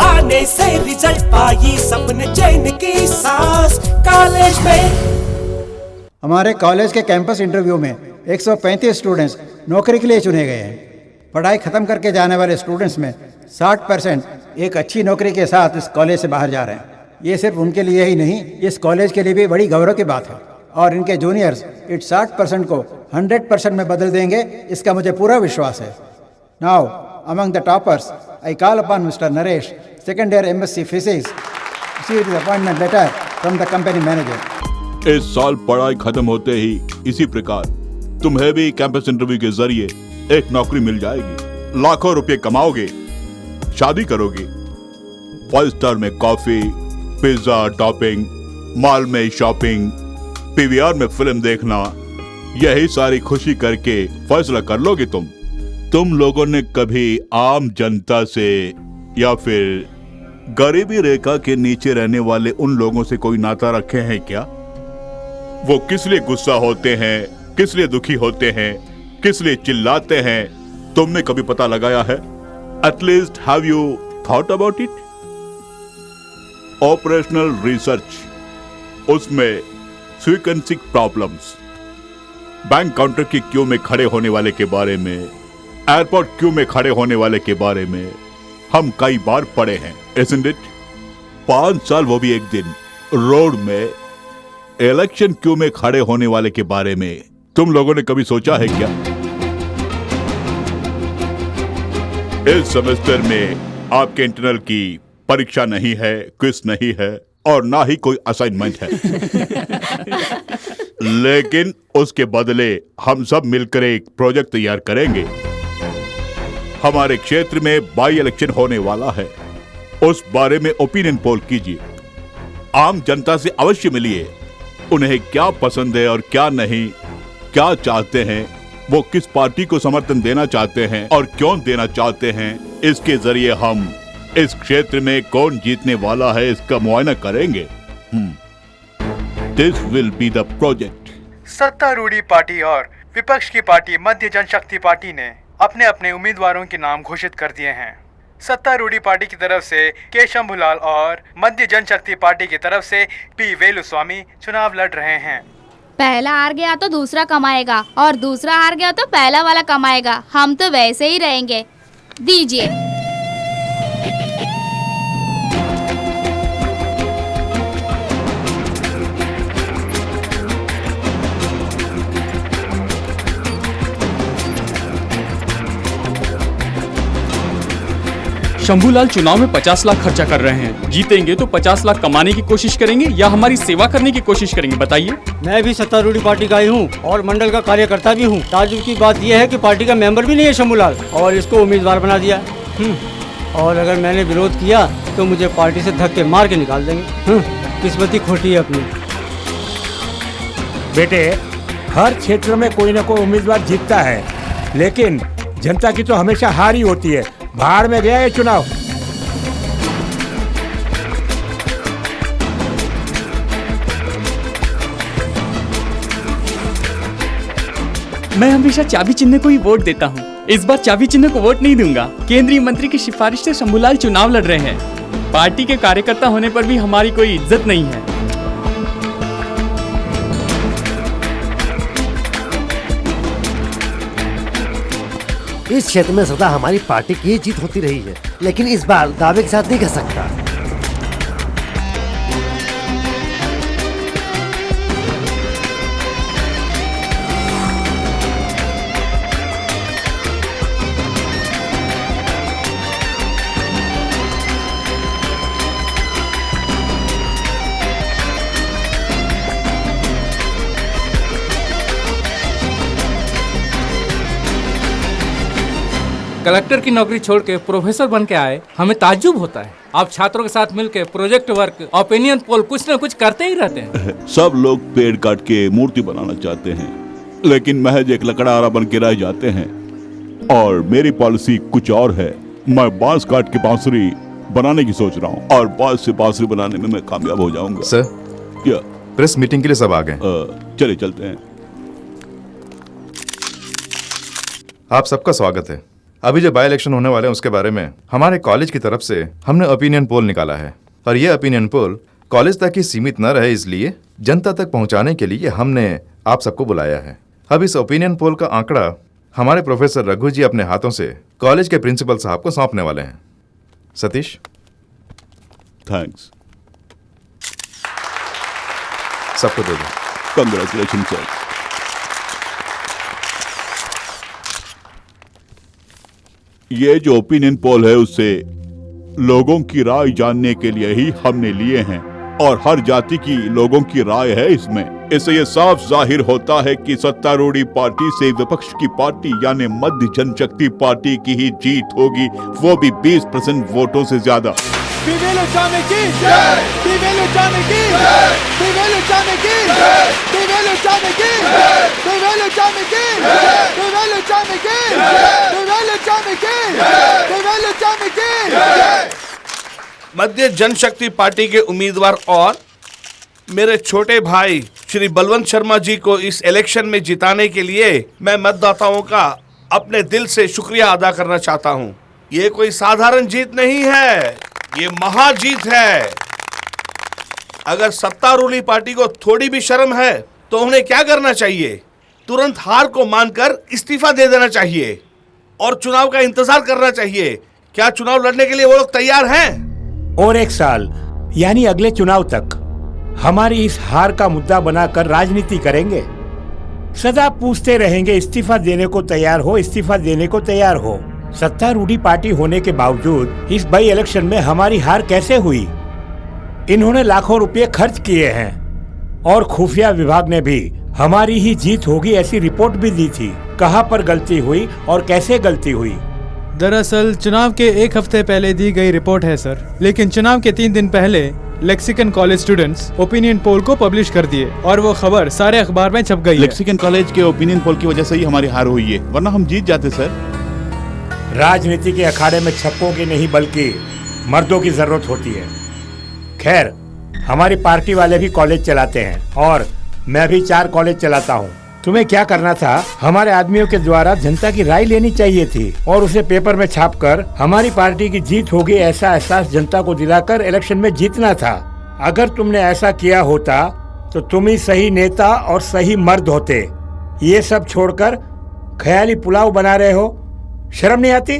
आने से रिजल्ट पाई सबने चैन की सांस। कॉलेज में हमारे कॉलेज के कैंपस इंटरव्यू में 135 स्टूडेंट्स नौकरी के लिए चुने गए हैं। पढ़ाई खत्म करके जाने वाले स्टूडेंट्स में 60% एक अच्छी नौकरी के साथ इस कॉलेज से बाहर जा रहे हैं। ये सिर्फ उनके लिए ही नहीं, इस कॉलेज के लिए भी बड़ी गौरव की बात है। और इनके जूनियर्स इस 60% को 100% में बदल देंगे, इसका मुझे पूरा विश्वास है। Now among the toppers I call upon mister Naresh, second year MSc physics, receive the appointment letter from the company manager. इस साल पढ़ाई खत्म होते ही इसी प्रकार तुम्हें भी कैंपस इंटरव्यू के जरिए एक नौकरी मिल जाएगी। लाखों रुपए कमाओगे, शादी करोगे, 5 स्टार में कॉफी, पिज्जा टॉपिंग, मॉल में शॉपिंग, PVR में फिल्म देखना, यही सारी खुशी करके फैसला कर लोगे तुम लोगों ने कभी आम जनता से या फिर गरीबी रेखा के नीचे रहने वाले उन लोगों से कोई नाता रखे हैं क्या? वो किस लिए गुस्सा होते हैं, किस लिए दुखी होते हैं, किस लिए चिल्लाते हैं, तुमने कभी पता लगाया है? At least have you thought about it? Operational research, उसमें सीक्वेंसिंग प्रॉब्लम्स, बैंक काउंटर की क्यू में खड़े होने वाले के बारे में, एयरपोर्ट क्यू में खड़े होने वाले के बारे में हम कई बार पढ़े हैं, isn't it? 5 साल वो भी एक दिन रोड में इलेक्शन क्यू में खड़े होने वाले के बारे में तुम लोगों ने कभी सोचा है क्या? इस सेमेस्टर में आपके इंटरनल की परीक्षा नहीं है, क्विज नहीं है और ना ही कोई असाइनमेंट है। लेकिन उसके बदले हम सब मिलकर एक प्रोजेक्ट तैयार करेंगे। हमारे क्षेत्र में बाई इलेक्शन होने वाला है, उस बारे में ओपिनियन पोल कीजिए। आम जनता से अवश्य मिलिए, उन्हें क्या पसंद है और क्या नहीं, क्या चाहते हैं, वो किस पार्टी को समर्थन देना चाहते हैं और क्यों देना चाहते हैं। इसके जरिए हम इस क्षेत्र में कौन जीतने वाला है इसका मुआयना करेंगे। This will be the project. सत्तारूढ़ी पार्टी और विपक्ष की पार्टी मध्य जनशक्ति पार्टी ने अपने अपने उम्मीदवारों के नाम घोषित कर दिए हैं। सत्तारूढ़ी पार्टी की तरफ से के शंभूलाल और मध्य जनशक्ति पार्टी की तरफ से पी वेलुस्वामी चुनाव लड़ रहे हैं। पहला हार गया तो दूसरा कमाएगा और दूसरा हार गया तो पहला वाला कमाएगा। हम तो वैसे ही रहेंगे। दीजिए। शंभूलाल चुनाव में 50 लाख खर्चा कर रहे हैं। जीतेंगे तो 50 लाख कमाने की कोशिश करेंगे या हमारी सेवा करने की कोशिश करेंगे, बताइए। मैं भी सत्तारूढ़ी पार्टी का ही हूँ और मंडल का कार्यकर्ता भी हूँ। ताजुब की बात यह है कि पार्टी का मेंबर भी नहीं है शंभूलाल और इसको उम्मीदवार बना दिया। और अगर मैंने विरोध किया तो मुझे पार्टी से धक्के मार के निकाल देंगे। किस्मत ही खोटी है अपनी। बेटे, हर क्षेत्र में कोई ना कोई उम्मीदवार जीतता है, लेकिन जनता की तो हमेशा हार ही होती है। भाड़ में गया ये चुनाव। मैं हमेशा चाबी चिन्ह को ही वोट देता हूँ। इस बार चाबी चिन्ह को वोट नहीं दूंगा। केंद्रीय मंत्री की सिफारिश से शंभूलाल चुनाव लड़ रहे हैं। पार्टी के कार्यकर्ता होने पर भी हमारी कोई इज्जत नहीं है। इस क्षेत्र में सदा हमारी पार्टी की ही जीत होती रही है, लेकिन इस बार दावे के साथ नहीं कह सकता। कलेक्टर की नौकरी छोड़ के प्रोफेसर बन के आए, हमें ताज्जुब होता है। आप छात्रों के साथ मिलकर प्रोजेक्ट वर्क, ओपिनियन पोल कुछ न कुछ करते ही रहते हैं। सब लोग पेड़ काट के मूर्ति बनाना चाहते हैं, लेकिन महज एक लकड़हारा बन के रह जाते हैं। और मेरी पॉलिसी कुछ और है। मैं बांस काट के बांसुरी बनाने की सोच रहा हूँ, और बांस से बांसुरी बनाने में मैं कामयाब हो जाऊंगा। सर, क्या प्रेस मीटिंग के लिए सब आ गए? चले चलते हैं। आप सबका स्वागत है। अभी जो बाय इलेक्शन होने वाले हैं उसके बारे में हमारे कॉलेज की तरफ से हमने ओपिनियन पोल निकाला है, और ये ओपिनियन पोल कॉलेज तक ही सीमित न रहे, इसलिए जनता तक पहुंचाने के लिए हमने आप सबको बुलाया है। अब इस ओपिनियन पोल का आंकड़ा हमारे प्रोफेसर रघु जी अपने हाथों से कॉलेज के प्रिंसिपल साहब को सौंपने वाले हैं। सतीश, थैंक्स। सबको दे दो। Congratulation sir. ये जो ओपिनियन पोल है उससे लोगों की राय जानने के लिए ही हमने लिए हैं, और हर जाति की लोगों की राय है इसमें। इससे ये साफ जाहिर होता है कि सत्तारूढ़ी पार्टी से विपक्ष की पार्टी यानी मध्य जनशक्ति पार्टी की ही जीत होगी, वो भी 20% वोटों से ज्यादा। मध्य जनशक्ति पार्टी के उम्मीदवार और मेरे छोटे भाई श्री बलवंत शर्मा जी को इस इलेक्शन में जिताने के लिए मैं मतदाताओं का अपने दिल से शुक्रिया अदा करना चाहता हूं। ये कोई साधारण जीत नहीं है, ये महाजीत है। अगर सत्तारूढ़ी पार्टी को थोड़ी भी शर्म है तो उन्हें क्या करना चाहिए? तुरंत हार को मानकर इस्तीफा दे देना चाहिए और चुनाव का इंतजार करना चाहिए। क्या चुनाव लड़ने के लिए वो लोग तैयार हैं? और एक साल यानी अगले चुनाव तक हमारी इस हार का मुद्दा बनाकर राजनीति करेंगे। सदा पूछते रहेंगे इस्तीफा देने को तैयार हो, इस्तीफा देने को तैयार हो। सत्तारूढ़ी पार्टी होने के बावजूद इस बाई इलेक्शन में हमारी हार कैसे हुई? इन्होंने लाखों रुपए खर्च किए हैं और खुफिया विभाग ने भी हमारी ही जीत होगी ऐसी रिपोर्ट भी दी थी। कहां पर गलती हुई और कैसे गलती हुई? दरअसल चुनाव के एक हफ्ते पहले दी गई रिपोर्ट है सर, लेकिन चुनाव के 3 दिन पहले lexicon college students opinion poll को पब्लिश कर दिए और वो खबर सारे अखबार में छप गई। लेक्सिकन कॉलेज के ओपिनियन पोल की वजह से ही हमारी हार हुई है, वरना हम जीत जाते सर। राजनीति के अखाड़े में छक्कों की नहीं बल्कि मर्दों की जरूरत होती है। खैर, हमारी पार्टी वाले भी कॉलेज चलाते हैं और मैं भी 4 कॉलेज चलाता हूँ। तुम्हें क्या करना था? हमारे आदमियों के द्वारा जनता की राय लेनी चाहिए थी और उसे पेपर में छापकर हमारी पार्टी की जीत होगी ऐसा एहसास जनता को दिलाकर इलेक्शन में जीतना था। अगर तुमने ऐसा किया होता तो तुम ही सही नेता और सही मर्द होते। ये सब छोड़कर ख्याली पुलाव बना रहे हो, शर्म नहीं आती?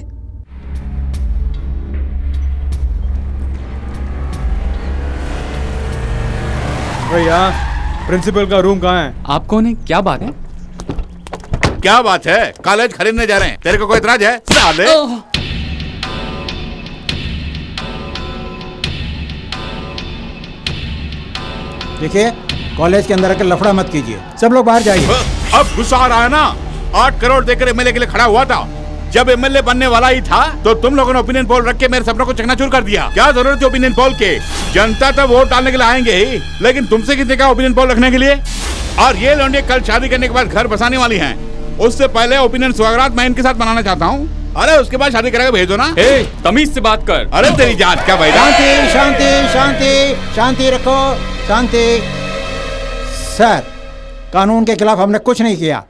भैया, प्रिंसिपल का रूम कहाँ है? आप कौन है? क्या बात है? क्या बात है? कॉलेज खरीदने जा रहे हैं, तेरे को कोई इतराज है? साले! देखिए, कॉलेज के अंदर आकर लफड़ा मत कीजिए, सब लोग बाहर जाइए। अब गुस्सा आ रहा है ना? 8 करोड़ देकर एमएलए के लिए खड़ा हुआ था, जब एमएलए बनने वाला ही था तो तुम लोगों ने ओपिनियन पोल रख के मेरे सपनों को चकनाचूर कर दिया। क्या जरूरत है ओपिनियन पोल के? जनता तो वोट डालने के लिए आएंगे ही, लेकिन तुमसे कितने का ओपिनियन पोल रखने के लिए? और ये लौंडे कल शादी करने के बाद घर बसाने वाली हैं। उससे पहले ओपिनियन सुहागरात मैं इनके साथ मनाना चाहता हूँ। अरे उसके बाद शादी करेगा भेजो ना। तमीज से बात कर। अरे तेरी जांच क्या भाई? शांति शांति शांति शांति रखो, शांति। सर, कानून के खिलाफ हमने कुछ नहीं किया।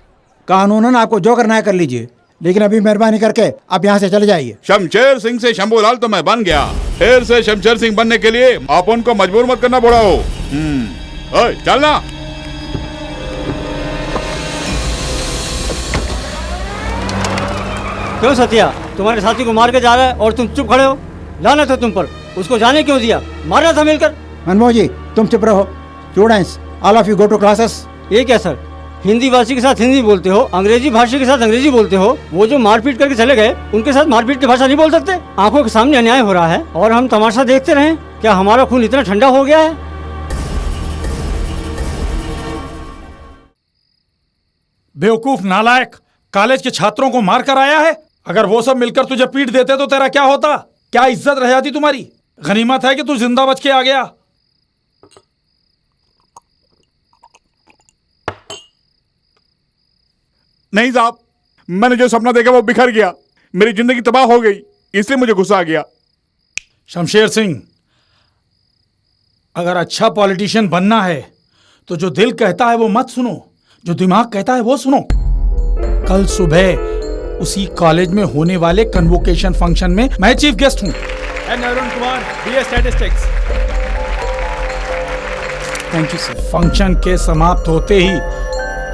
कानूनन आपको जो करना है कर लीजिए, लेकिन अभी मेहरबानी करके आप यहाँ से चले जाइए। शमशेर सिंह से शंभूलाल तो मैं बन गया, फिर से शमशेर सिंह बनने के लिए आप उनको मजबूर मत करना पड़ा हो। चलना। क्यों सत्या, तुम्हारे साथी को मार के जा रहा है और तुम चुप खड़े हो? लानत है तुम पर, उसको जाने क्यों दिया? मारना था मिलकर। मनमोहन जी तुम चुप रहो। Students all of you go to classes. ये क्या सर, हिंदी भाषी के साथ हिंदी बोलते हो, अंग्रेजी भाषी के साथ अंग्रेजी बोलते हो। वो जो मारपीट करके चले गए उनके साथ मारपीट की भाषा नहीं बोल सकते? आंखों के सामने अन्याय हो रहा है और हम तमाशा देखते रहे? क्या हमारा खून इतना ठंडा हो गया है? बेवकूफ नालायक, कॉलेज के छात्रों को मार कर आया है। अगर वो सब मिलकर तुझे पीट देते तो तेरा क्या होता? क्या इज्जत रह जाती तुम्हारी? गनीमत है कि तू जिंदा बच के आ गया। नहीं साहब, मैंने जो सपना देखा वो बिखर गया, मेरी जिंदगी तबाह हो गई, इसलिए मुझे गुस्सा आ गया। शमशेर सिंह, अगर अच्छा पॉलिटिशियन बनना है तो जो दिल कहता है वो मत सुनो, जो दिमाग कहता है वो सुनो। कल सुबह उसी कॉलेज में होने वाले कन्वोकेशन फंक्शन में मैं चीफ गेस्ट हूँ। Arun Kumar, BA statistics. Thank you sir. Function के समाप्त होते ही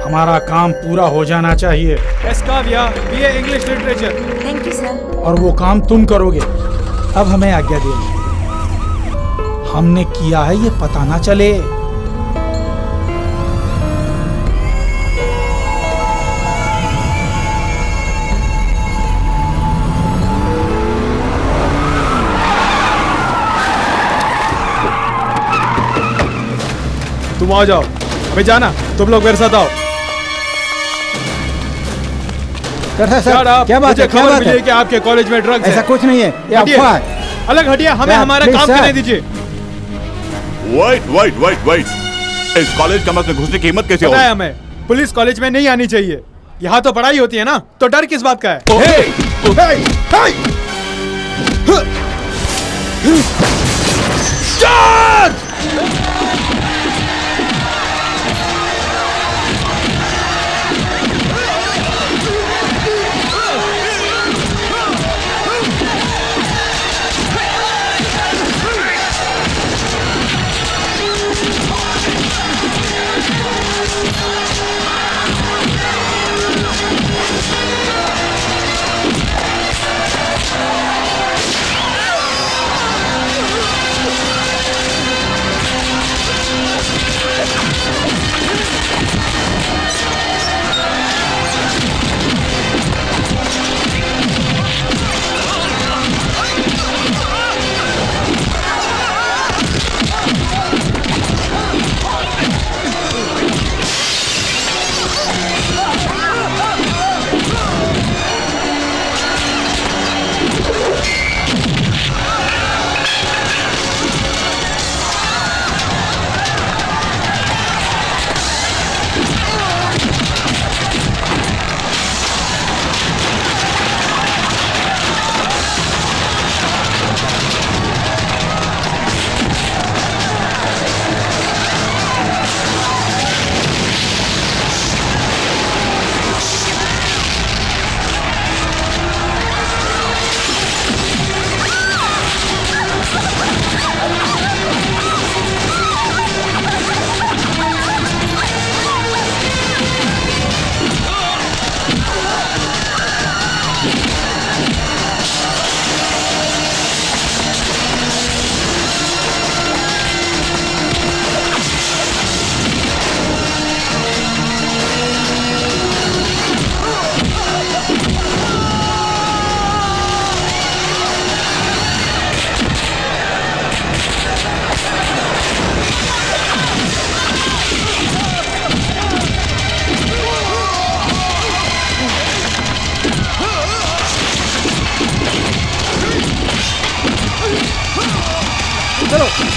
हमारा काम पूरा हो जाना चाहिए। S Kavya, BA English literature. Thank you sir. और वो काम तुम करोगे। अब हमें आज्ञा दे। हमने किया है ये पता ना चले। तुम आ जाओ, भाई जाना, तुम लोग मेरे साथ आओ। सर, क्या बात है? खबर मिली है कि आपके कॉलेज में ड्रग्स है। ऐसा कुछ नहीं है, ये अफवाह है। अलग हटिए, हमें हमारा काम करने दीजिए। वेट, इस कॉलेज का मतलब घुसने की हिम्मत कैसे हो? पता है हमें, पुलिस कॉलेज में नहीं आनी चाहिए। यहाँ तो पढ़ाई होती है ना, तो डर किस बात का है?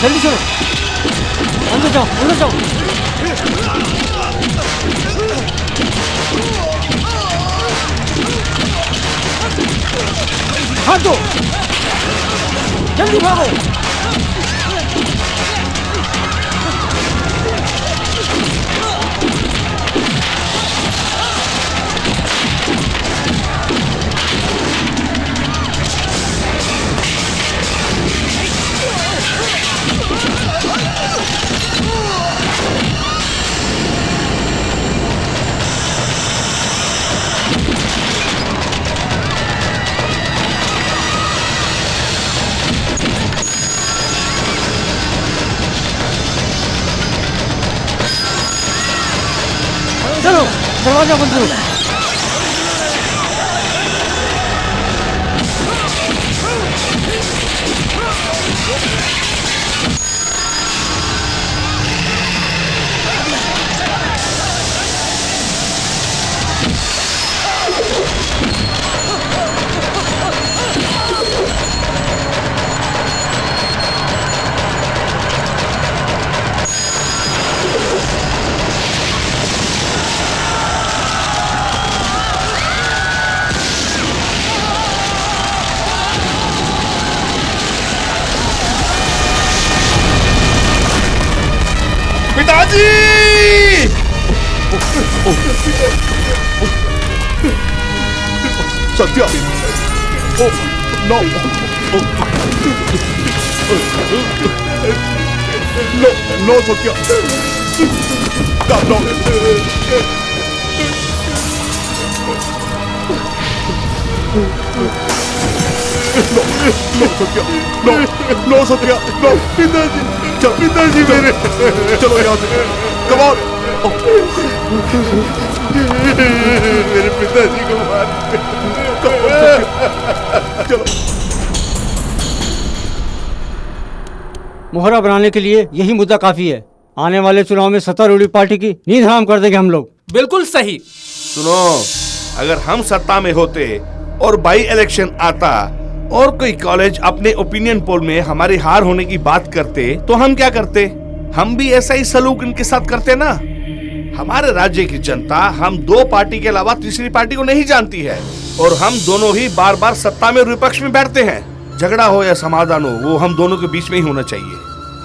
जल्दी चलो, अंदर जाओ, अंदर जाओ। हाथ दो, जल्दी भागो। चलो, दरवाजा बंद करो। पिताजी! Satya! No! No Satya! No! No Satya! No Satya! No! पिताजी! पिताजी मेरे! चलो यहाँ से! Come on! मेरे पिताजी को मार! चलो! मोहरा बनाने के लिए यही मुद्दा काफी है। आने वाले चुनाव में सत्तारूढ़ी पार्टी की नींद हराम कर देंगे हम लोग। बिल्कुल सही। सुनो, अगर हम सत्ता में होते और बाई इलेक्शन आता और कोई कॉलेज अपने ओपिनियन पोल में हमारी हार होने की बात करते तो हम क्या करते? हम भी ऐसा ही सलूक इनके साथ करते ना। हमारे राज्य की जनता हम दो पार्टी के अलावा तीसरी पार्टी को नहीं जानती है और हम दोनों ही बार बार सत्ता में और विपक्ष में बैठते हैं। झगड़ा हो या समाधान हो, वो हम दोनों के बीच में ही होना चाहिए।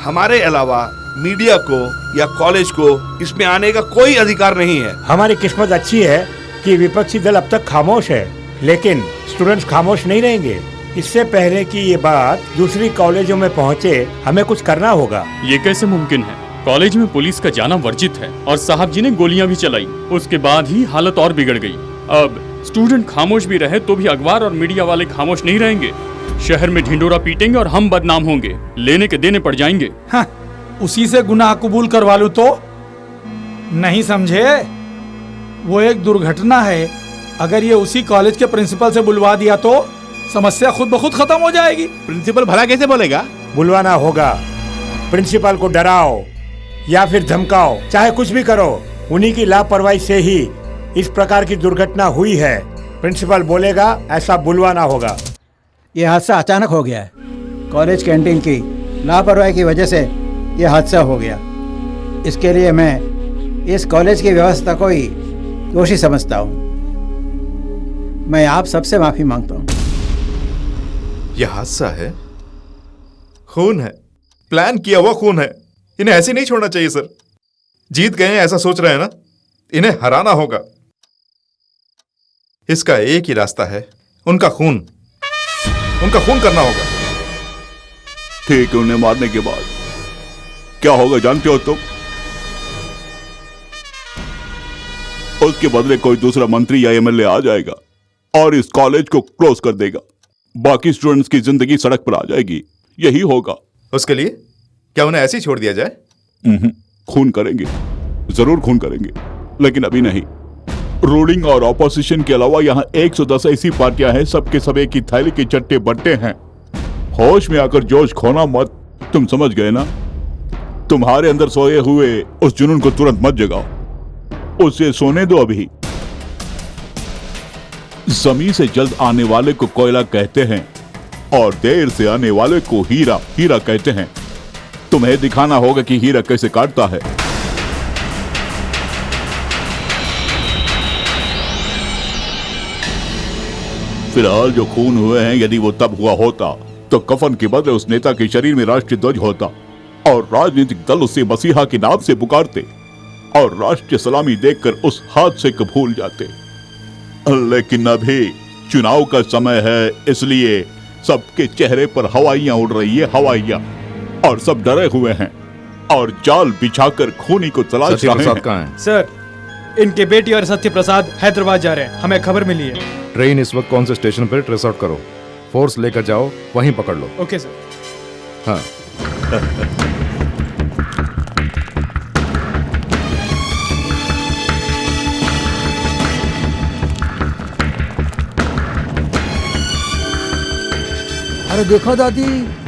हमारे अलावा मीडिया को या कॉलेज को इसमें आने का कोई अधिकार नहीं है। हमारी किस्मत अच्छी है कि विपक्षी दल अब तक खामोश है, लेकिन स्टूडेंट्स खामोश नहीं रहेंगे। इससे पहले कि ये बात दूसरी कॉलेजों में पहुंचे, हमें कुछ करना होगा। ये कैसे मुमकिन है? कॉलेज में पुलिस का जाना वर्जित है और साहब जी ने गोलियां भी चलाई। उसके बाद ही हालत और बिगड़ गई। अब स्टूडेंट खामोश भी रहे तो भी अखबार और मीडिया वाले खामोश नहीं रहेंगे। शहर में ढिंडोरा पीटेंगे और हम बदनाम होंगे, लेने के देने पड़ जाएंगे। हाँ, उसी से गुनाह कबूल करवा लूं तो नहीं समझे? वो एक दुर्घटना है। अगर ये उसी कॉलेज के प्रिंसिपल से बुलवा दिया तो समस्या खुद ब खुद खत्म हो जाएगी। प्रिंसिपल भला कैसे बोलेगा? बुलवाना होगा। प्रिंसिपल को डराओ या फिर धमकाओ, चाहे कुछ भी करो। उन्हीं की लापरवाही से ही इस प्रकार की दुर्घटना हुई है। प्रिंसिपल बोलेगा, ऐसा बुलवाना होगा। ये हादसा अचानक हो गया है। कॉलेज कैंटीन की लापरवाही की वजह से ये हादसा हो गया। इसके लिए मैं इस कॉलेज की व्यवस्था को ही दोषी समझता हूँ। मैं आप सबसे माफी मांगता हूँ। यह हादसा है, खून है, प्लान किया हुआ खून है। इन्हें ऐसे नहीं छोड़ना चाहिए सर। जीत गए हैं ऐसा सोच रहे हैं ना, इन्हें हराना होगा। इसका एक ही रास्ता है, उनका खून करना होगा। ठीक है, उन्हें मारने के बाद क्या होगा जानते हो तुम? उसके बदले कोई दूसरा मंत्री या एमएलए आ जाएगा और इस कॉलेज को क्लोज कर देगा। बाकी स्टूडेंट्स की जिंदगी सड़क पर आ जाएगी। यही होगा। उसके लिए क्या उन्हें ऐसे ही छोड़ दिया जाए? खून करेंगे, जरूर खून करेंगे, लेकिन अभी नहीं। रूलिंग और ऑपोजिशन के अलावा यहाँ 110 ऐसी पार्टियां हैं, सबके सब एक ही थैली के चट्टे बट्टे हैं। होश में आकर जोश खोना मत। तुम समझ गए ना? तुम्हारे अंदर सोए हुए उस जुनून को तुरंत मत जगाओ, उसे सोने दो अभी। जमीन से जल्द आने वाले को कोयला कहते हैं और देर से आने वाले को हीरा कहते हैं। तुम्हें दिखाना होगा कि हीरा कैसे काटता है। फिलहाल जो खून हुए हैं, यदि वो तब हुआ होता तो कफन के बदले उस नेता के शरीर में राष्ट्रीय ध्वज होता और राजनीतिक दल उसे मसीहा के नाम से पुकारते और राष्ट्रीय सलामी देकर उस हादसे को भूल जाते। लेकिन अभी चुनाव का समय है, इसलिए सबके चेहरे पर हवाइयां उड़ रही है, हवाइयां, और सब डरे हुए हैं और जाल बिछाकर खूनी को तलाश रहे हैं। सर, इनके बेटी और सत्य प्रसाद हैदराबाद जा रहे हैं, हमें खबर मिली है। ट्रेन इस वक्त कौन से स्टेशन पर ट्रेस आउट करो, फोर्स लेकर जाओ, वहीं पकड़ लो। Okay sir. हाँ। अरे देखो दादी,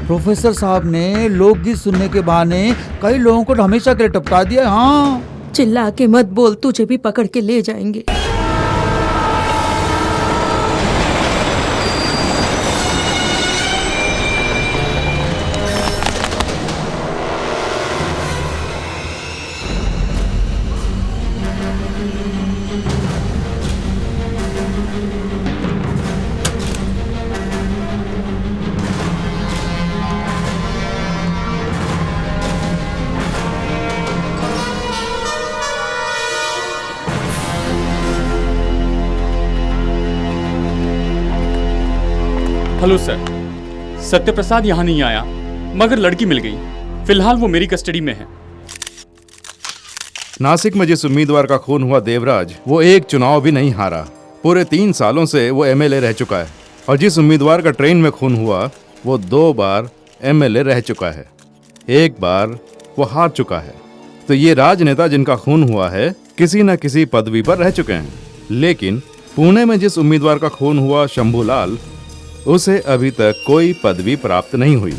प्रोफेसर साहब ने लोकगीत सुनने के बहाने कई लोगों को हमेशा के लिए टपका दिया। हाँ, चिल्ला के मत बोल, तुझे भी पकड़ के ले जाएंगे। हेलो सर, सत्यप्रसाद यहाँ नहीं आया, मगर लड़की मिल गई। फिलहाल वो मेरी कस्टडी में है। नासिक में जिस उम्मीदवार का खून हुआ देवराज, वो एक चुनाव भी नहीं हारा। पूरे 3 सालों से वो एमएलए रह चुका है। और जिस उम्मीदवार का ट्रेन में खून हुआ, वो 2 बार एमएलए रह चुका है, 1 बार वो हार चुका है। तो ये राजनेता जिनका खून हुआ है, किसी न किसी पदवी पर रह चुके हैं। लेकिन पुणे में जिस उम्मीदवार का खून हुआ, शंभूलाल, उसे अभी तक कोई पदवी प्राप्त नहीं हुई।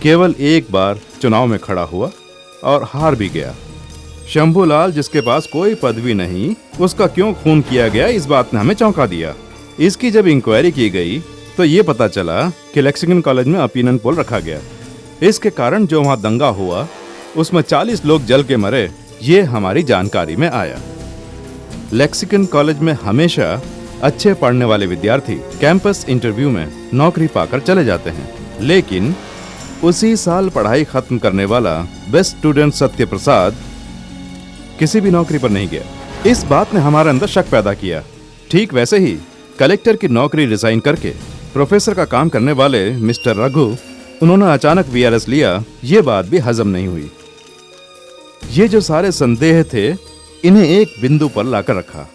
केवल 1 बार चुनाव में खड़ा हुआ और हार भी गया। शंभूलाल, जिसके पास कोई पदवी नहीं, उसका क्यों खून किया गया, इस बात ने हमें चौंका दिया। इसकी जब इंक्वायरी की गई तो ये पता चला कि लेक्सिंगटन कॉलेज में ओपिनियन पोल रखा गया। इसके कारण जो वहाँ दंगा हुआ, उसमें 40 लोग जल के मरे, ये हमारी जानकारी में आया। लेक्सिंगटन कॉलेज में हमेशा अच्छे पढ़ने वाले विद्यार्थी कैंपस इंटरव्यू में नौकरी पाकर चले जाते हैं, लेकिन उसी साल पढ़ाई खत्म करने वाला बेस्ट स्टूडेंट सत्य प्रसाद किसी भी नौकरी पर नहीं गया। इस बात ने हमारे अंदर शक पैदा किया। ठीक वैसे ही कलेक्टर की नौकरी रिजाइन करके प्रोफेसर का काम करने वाले मिस्टर रघु, उन्होंने अचानक वीआरएस लिया। ये बात भी हजम नहीं हुई। ये जो सारे संदेह थे, इन्हें एक बिंदु पर लाकर रखा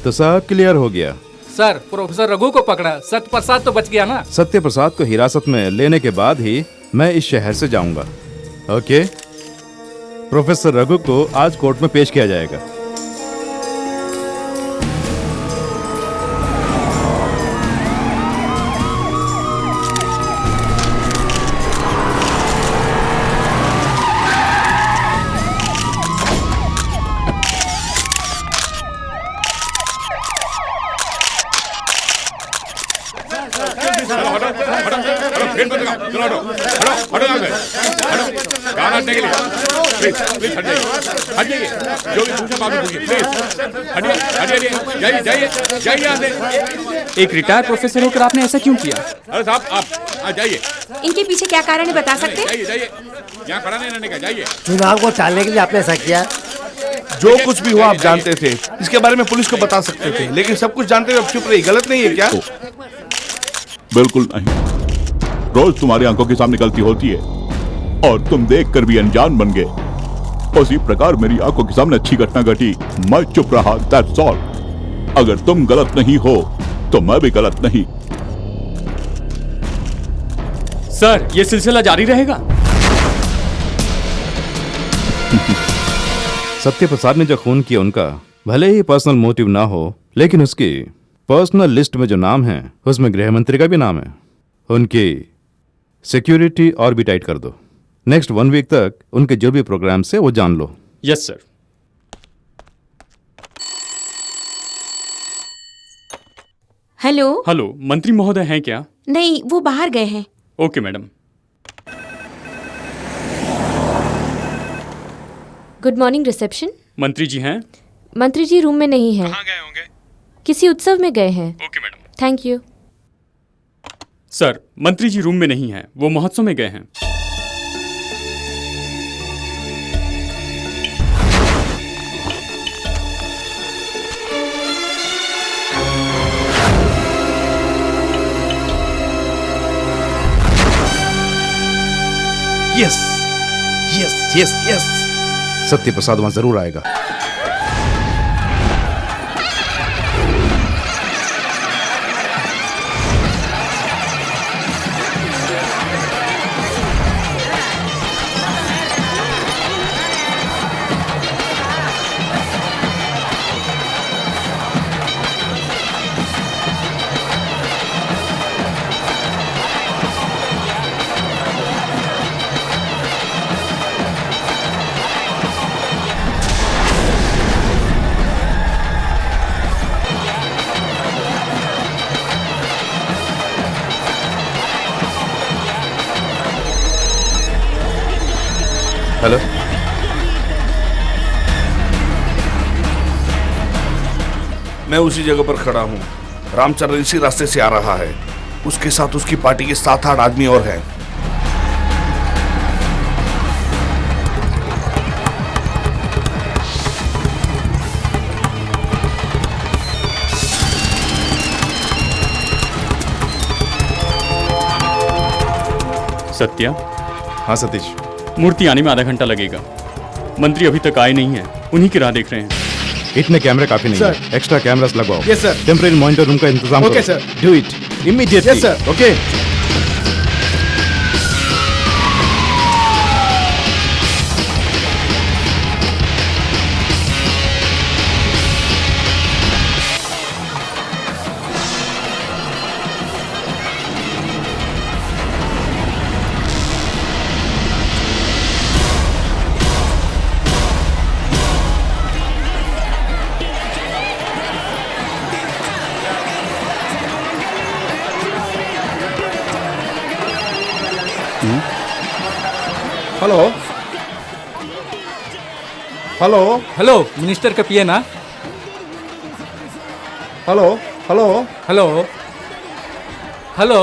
तो सब क्लियर हो गया। सर, प्रोफेसर रघु को पकड़ा, सत्य प्रसाद तो बच गया ना? सत्य प्रसाद को हिरासत में लेने के बाद ही मैं इस शहर से जाऊंगा। ओके, प्रोफेसर रघु को आज कोर्ट में पेश किया जाएगा। एक रिटायर्ड प्रोफेसर होकर आपने ऐसा क्यों किया? अरे साहब, आप जाइए। इनके पीछे क्या कारण है, बता सकते? जाइए, यहाँ खड़ा नहीं रहने का, जाइए। चुनाव को टालने के लिए आपने ऐसा किया? जो कुछ भी हुआ आप जानते थे, इसके बारे में पुलिस को बता सकते थे, लेकिन सब कुछ जानते हुए अब चुप रही, गलत नहीं है क्या? बिल्कुल नहीं। रोज तुम्हारी आंखों के सामने गलती होती है और तुम देखकर भी अनजान बन गए। उसी प्रकार मेरी आंखों के सामने अच्छी घटना घटी, मैं चुप रहा, दैट्स ऑल। अगर तुम गलत नहीं हो तो मैं भी गलत नहीं। सर, ये सिलसिला जारी रहेगा? सत्य प्रसाद ने जो खून किया, उनका भले ही पर्सनल मोटिव ना हो, लेकिन उसकी पर्सनल लिस्ट में जो नाम है, उसमें गृह मंत्री का भी नाम है। उनकी सिक्योरिटी और भी टाइट कर दो। नेक्स्ट 1 वीक तक उनके जो भी प्रोग्राम से वो जान लो। Yes sir. हेलो। हेलो, मंत्री महोदय हैं क्या? नहीं, वो बाहर गए हैं। Okay madam. Good morning reception. मंत्री जी हैं? मंत्री जी रूम में नहीं है। कहाँ गए होंगे? किसी उत्सव में गए हैं। Okay madam. Thank you. Sir, मंत्री जी रूम में नहीं हैं, वो महोत्सव में गए हैं। यस यस यस यस, सत्य प्रसाद वहां जरूर आएगा। हेलो, मैं उसी जगह पर खड़ा हूँ। रामचंद्र इसी रास्ते से आ रहा है। उसके साथ उसकी पार्टी के 7-8 आदमी और हैं। सत्या। हाँ सतीश। मूर्ति आने में आधा घंटा लगेगा। मंत्री अभी तक आए नहीं हैं, उन्हीं की राह देख रहे हैं। इतने कैमरे काफी नहीं सर। है, एक्स्ट्रा कैमरास लगवाओ। Yes sir. Temporary monitor room का इंतजाम ओके करो। Sir. Do it immediately. Yes sir. Okay. Hello hello hello, minister का पिए ना? Hello hello hello hello.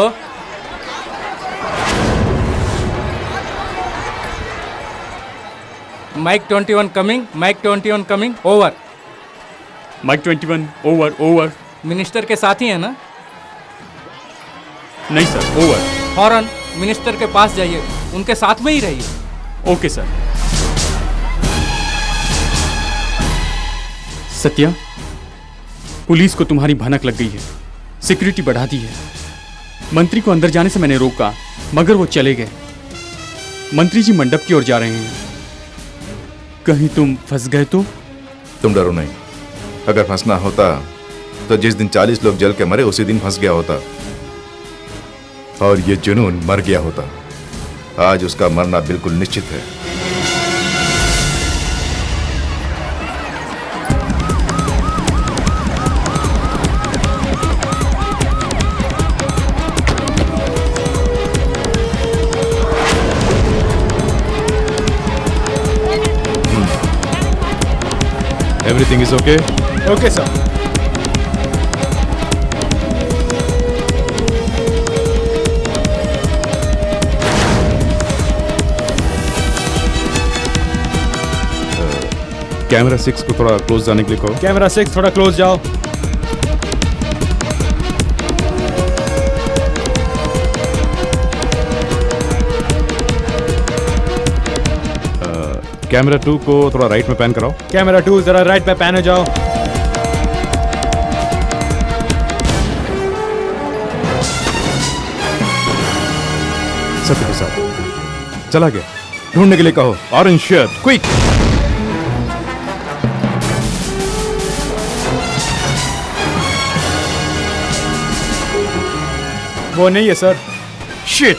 Mike 21 coming, mike 21 coming, over. Mike 21 over over. Minister के साथ ही है ना? नहीं सर, ओवर। फौरन मिनिस्टर के पास जाइए, उनके साथ में ही रहिए। Okay sir. सत्या, पुलिस को तुम्हारी भनक लग गई है, सिक्योरिटी बढ़ा दी है। मंत्री को अंदर जाने से मैंने रोका, मगर वो चले गए। मंत्री जी मंडप की ओर जा रहे हैं। कहीं तुम फंस गए तो? तुम डरो नहीं, अगर फंसना होता तो जिस दिन 40 लोग जल के मरे उसी दिन फंस गया होता, और ये जुनून मर गया होता। आज उसका मरना बिल्कुल निश्चित है। Everything is okay? Okay, sir. Camera 6 को थोड़ा क्लोज जाने के लिए कहो। कैमरा 6 थोड़ा क्लोज जाओ। कैमरा 2 को थोड़ा राइट में पैन कराओ। कैमरा 2 जरा राइट पे पैन हो जाओ। सत्य प्रसाद चला गया, ढूंढने के लिए कहो। Orange shirt, quick. वो नहीं है सर। शिट।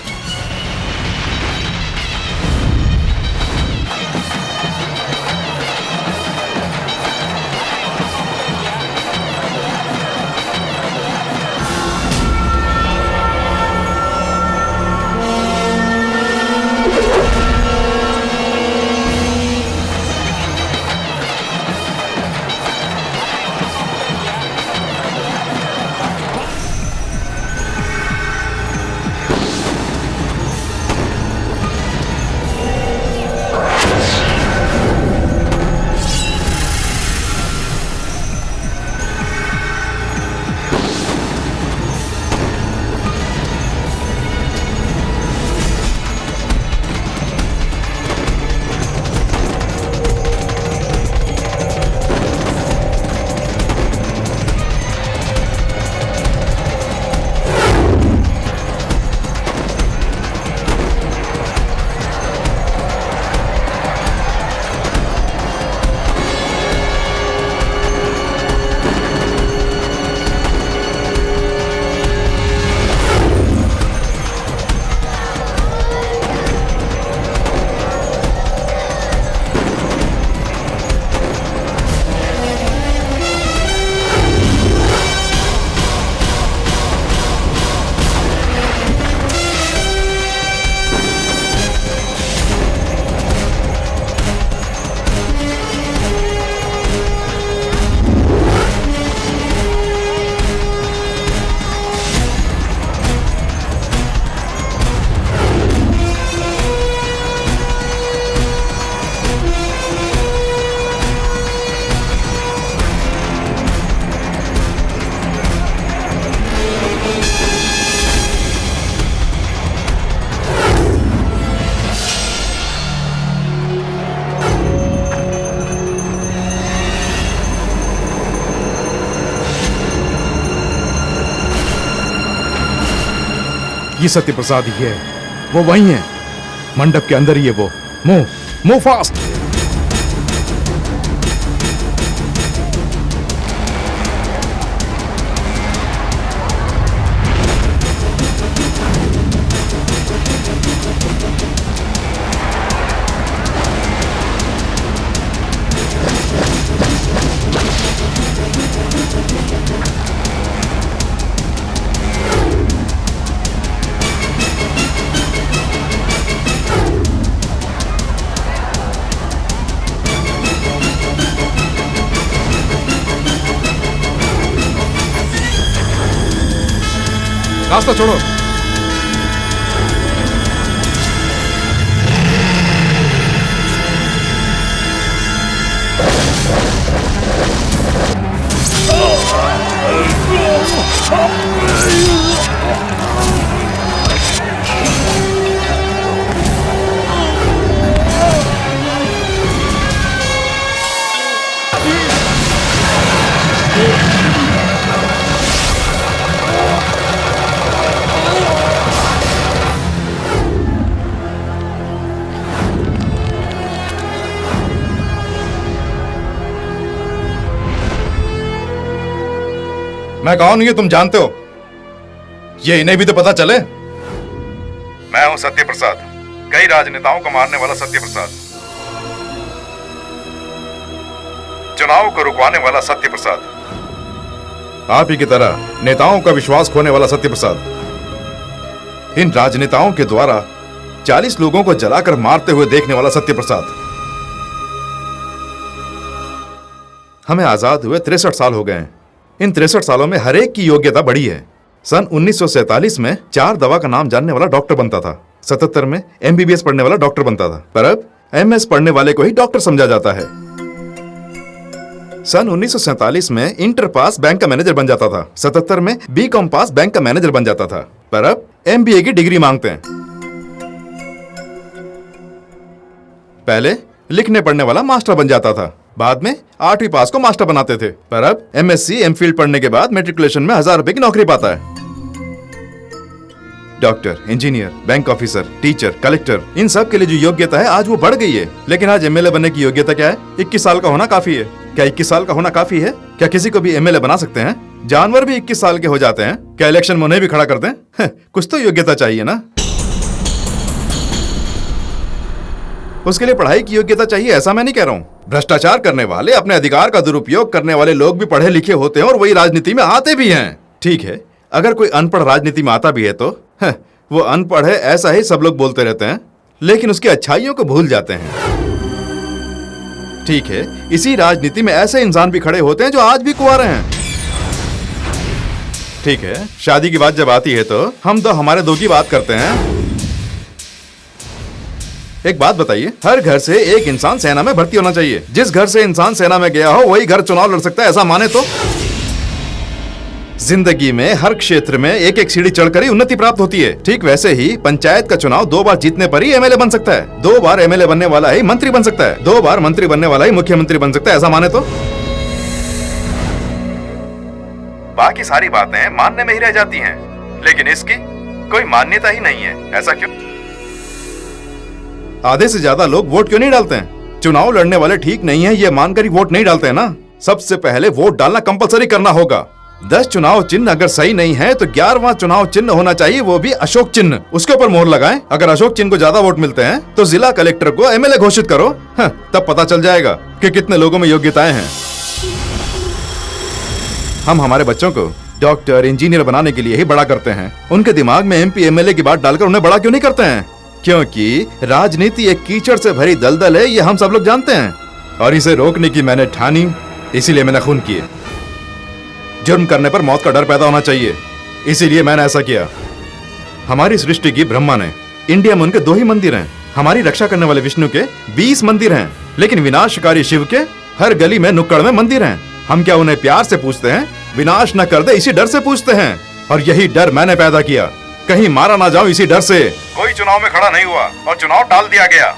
ये सत्य प्रसाद ही है, वो वही है, मंडप के अंदर ही है वो। Move fast. रास्ता छोड़ो। मैं कौन हूं ये तुम जानते हो? ये इन्हें भी तो पता चले। मैं हूं सत्य प्रसाद, कई राजनेताओं को मारने वाला सत्य प्रसाद, चुनाव को रुकवाने वाला सत्य प्रसाद, आप ही की तरह नेताओं का विश्वास खोने वाला सत्य प्रसाद, इन राजनेताओं के द्वारा 40 लोगों को जलाकर मारते हुए देखने वाला सत्य प्रसाद। हमें आजाद हुए 63 साल हो गए हैं। इन 63 सालों में हर एक की योग्यता बढ़ी है। सन 1947 में 4 दवा का नाम जानने वाला डॉक्टर बनता था, 77 में MBBS पढ़ने वाला डॉक्टर बनता था, पर अब MS पढ़ने वाले को ही डॉक्टर समझा जाता है। सन 1947 में इंटर पास बैंक का मैनेजर बन जाता था, 77 में BCom पास बैंक का मैनेजर बन जाता था, पर अब MBA की डिग्री मांगते हैं। पहले लिखने पढ़ने वाला मास्टर बन जाता था, बाद में 8वीं पास को मास्टर बनाते थे, पर अब MSc MPhil पढ़ने के बाद मैट्रिकुलेशन में 1000 रुपए की नौकरी पाता है। Doctor, engineer, bank officer, teacher, collector, इन सब के लिए जो योग्यता है आज वो बढ़ गई है। लेकिन आज MLA बनने की योग्यता क्या है? 21 साल का होना काफी है। क्या 21 साल का होना काफी है? क्या किसी को भी MLA बना सकते हैं? जानवर भी 21 साल के हो जाते हैं। क्या इलेक्शन में उन्हें भी खड़ा कर दें? कुछ तो योग्यता चाहिए ना। उसके लिए पढ़ाई की योग्यता चाहिए, ऐसा मैं नहीं कह रहा हूँ। भ्रष्टाचार करने वाले, अपने अधिकार का दुरुपयोग करने वाले लोग भी पढ़े लिखे होते हैं और वही राजनीति में आते भी हैं। ठीक है, अगर कोई अनपढ़ राजनीति में आता भी है तो वो अनपढ़ है ऐसा ही सब लोग बोलते रहते हैं, लेकिन उसकी अच्छाइयों को भूल जाते हैं। ठीक है, इसी राजनीति में ऐसे इंसान भी खड़े होते हैं जो आज भी कुंवारे हैं। ठीक है, शादी की बात जब आती है तो हम तो हमारे दो की बात करते हैं। एक बात बताइए, हर घर से एक इंसान सेना में भर्ती होना चाहिए। जिस घर से इंसान सेना में गया हो वही घर चुनाव लड़ सकता है, ऐसा माने तो। जिंदगी में हर क्षेत्र में एक एक सीढ़ी चढ़कर ही उन्नति प्राप्त होती है। ठीक वैसे ही पंचायत का चुनाव 2 बार जीतने पर ही MLA बन सकता है, 2 बार MLA बनने वाला ही मंत्री बन सकता है, 2 बार मंत्री बनने वाला ही मुख्यमंत्री बन सकता है, ऐसा माने तो। बाकी सारी बातें मानने में ही रह जाती हैं, लेकिन इसकी कोई मान्यता ही नहीं है। ऐसा क्यों? आधे से ज्यादा लोग वोट क्यों नहीं डालते हैं? चुनाव लड़ने वाले ठीक नहीं है ये मानकर ही वोट नहीं डालते हैं ना। सबसे पहले वोट डालना कंपलसरी करना होगा। 10 चुनाव चिन्ह अगर सही नहीं है तो 11वां चुनाव चिन्ह होना चाहिए, वो भी अशोक चिन्ह। उसके ऊपर मोहर लगाएं। अगर अशोक चिन्ह को ज्यादा वोट मिलते हैं तो जिला कलेक्टर को MLA घोषित करो। तब पता चल जाएगा कि कितने लोगों में योग्यताएं हैं। हम हमारे बच्चों को डॉक्टर, इंजीनियर बनाने के लिए ही बड़ा करते हैं। उनके दिमाग में MP MLA की बात डालकर उन्हें बड़ा क्यों नहीं करते हैं? क्योंकि राजनीति एक कीचड़ से भरी दलदल है, ये हम सब लोग जानते हैं। और इसे रोकने की मैंने ठानी, इसीलिए मैंने खून किए। जुर्म करने पर मौत का डर पैदा होना चाहिए, इसीलिए मैंने ऐसा किया। हमारी सृष्टि की ब्रह्मा ने, इंडिया में उनके 2 ही मंदिर हैं। हमारी रक्षा करने वाले विष्णु के 20 मंदिर हैं, लेकिन विनाशकारी शिव के हर गली में नुक्कड़ में मंदिर हैं। हम क्या उन्हें प्यार से पूछते हैं? विनाश न कर दे इसी डर से पूछते हैं। और यही डर मैंने पैदा किया, कहीं मारा ना जाऊं इसी डर से। कोई चुनाव में खड़ा नहीं हुआ और चुनाव टाल दिया गया।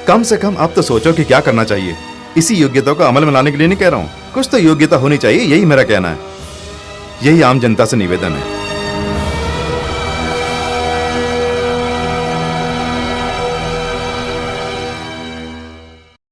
कम से कम अब तो सोचो कि क्या करना चाहिए। इसी योग्यता को अमल में लाने के लिए नहीं कह रहा हूं, कुछ तो योग्यता होनी चाहिए, यही मेरा कहना है। यही आम जनता से निवेदन है।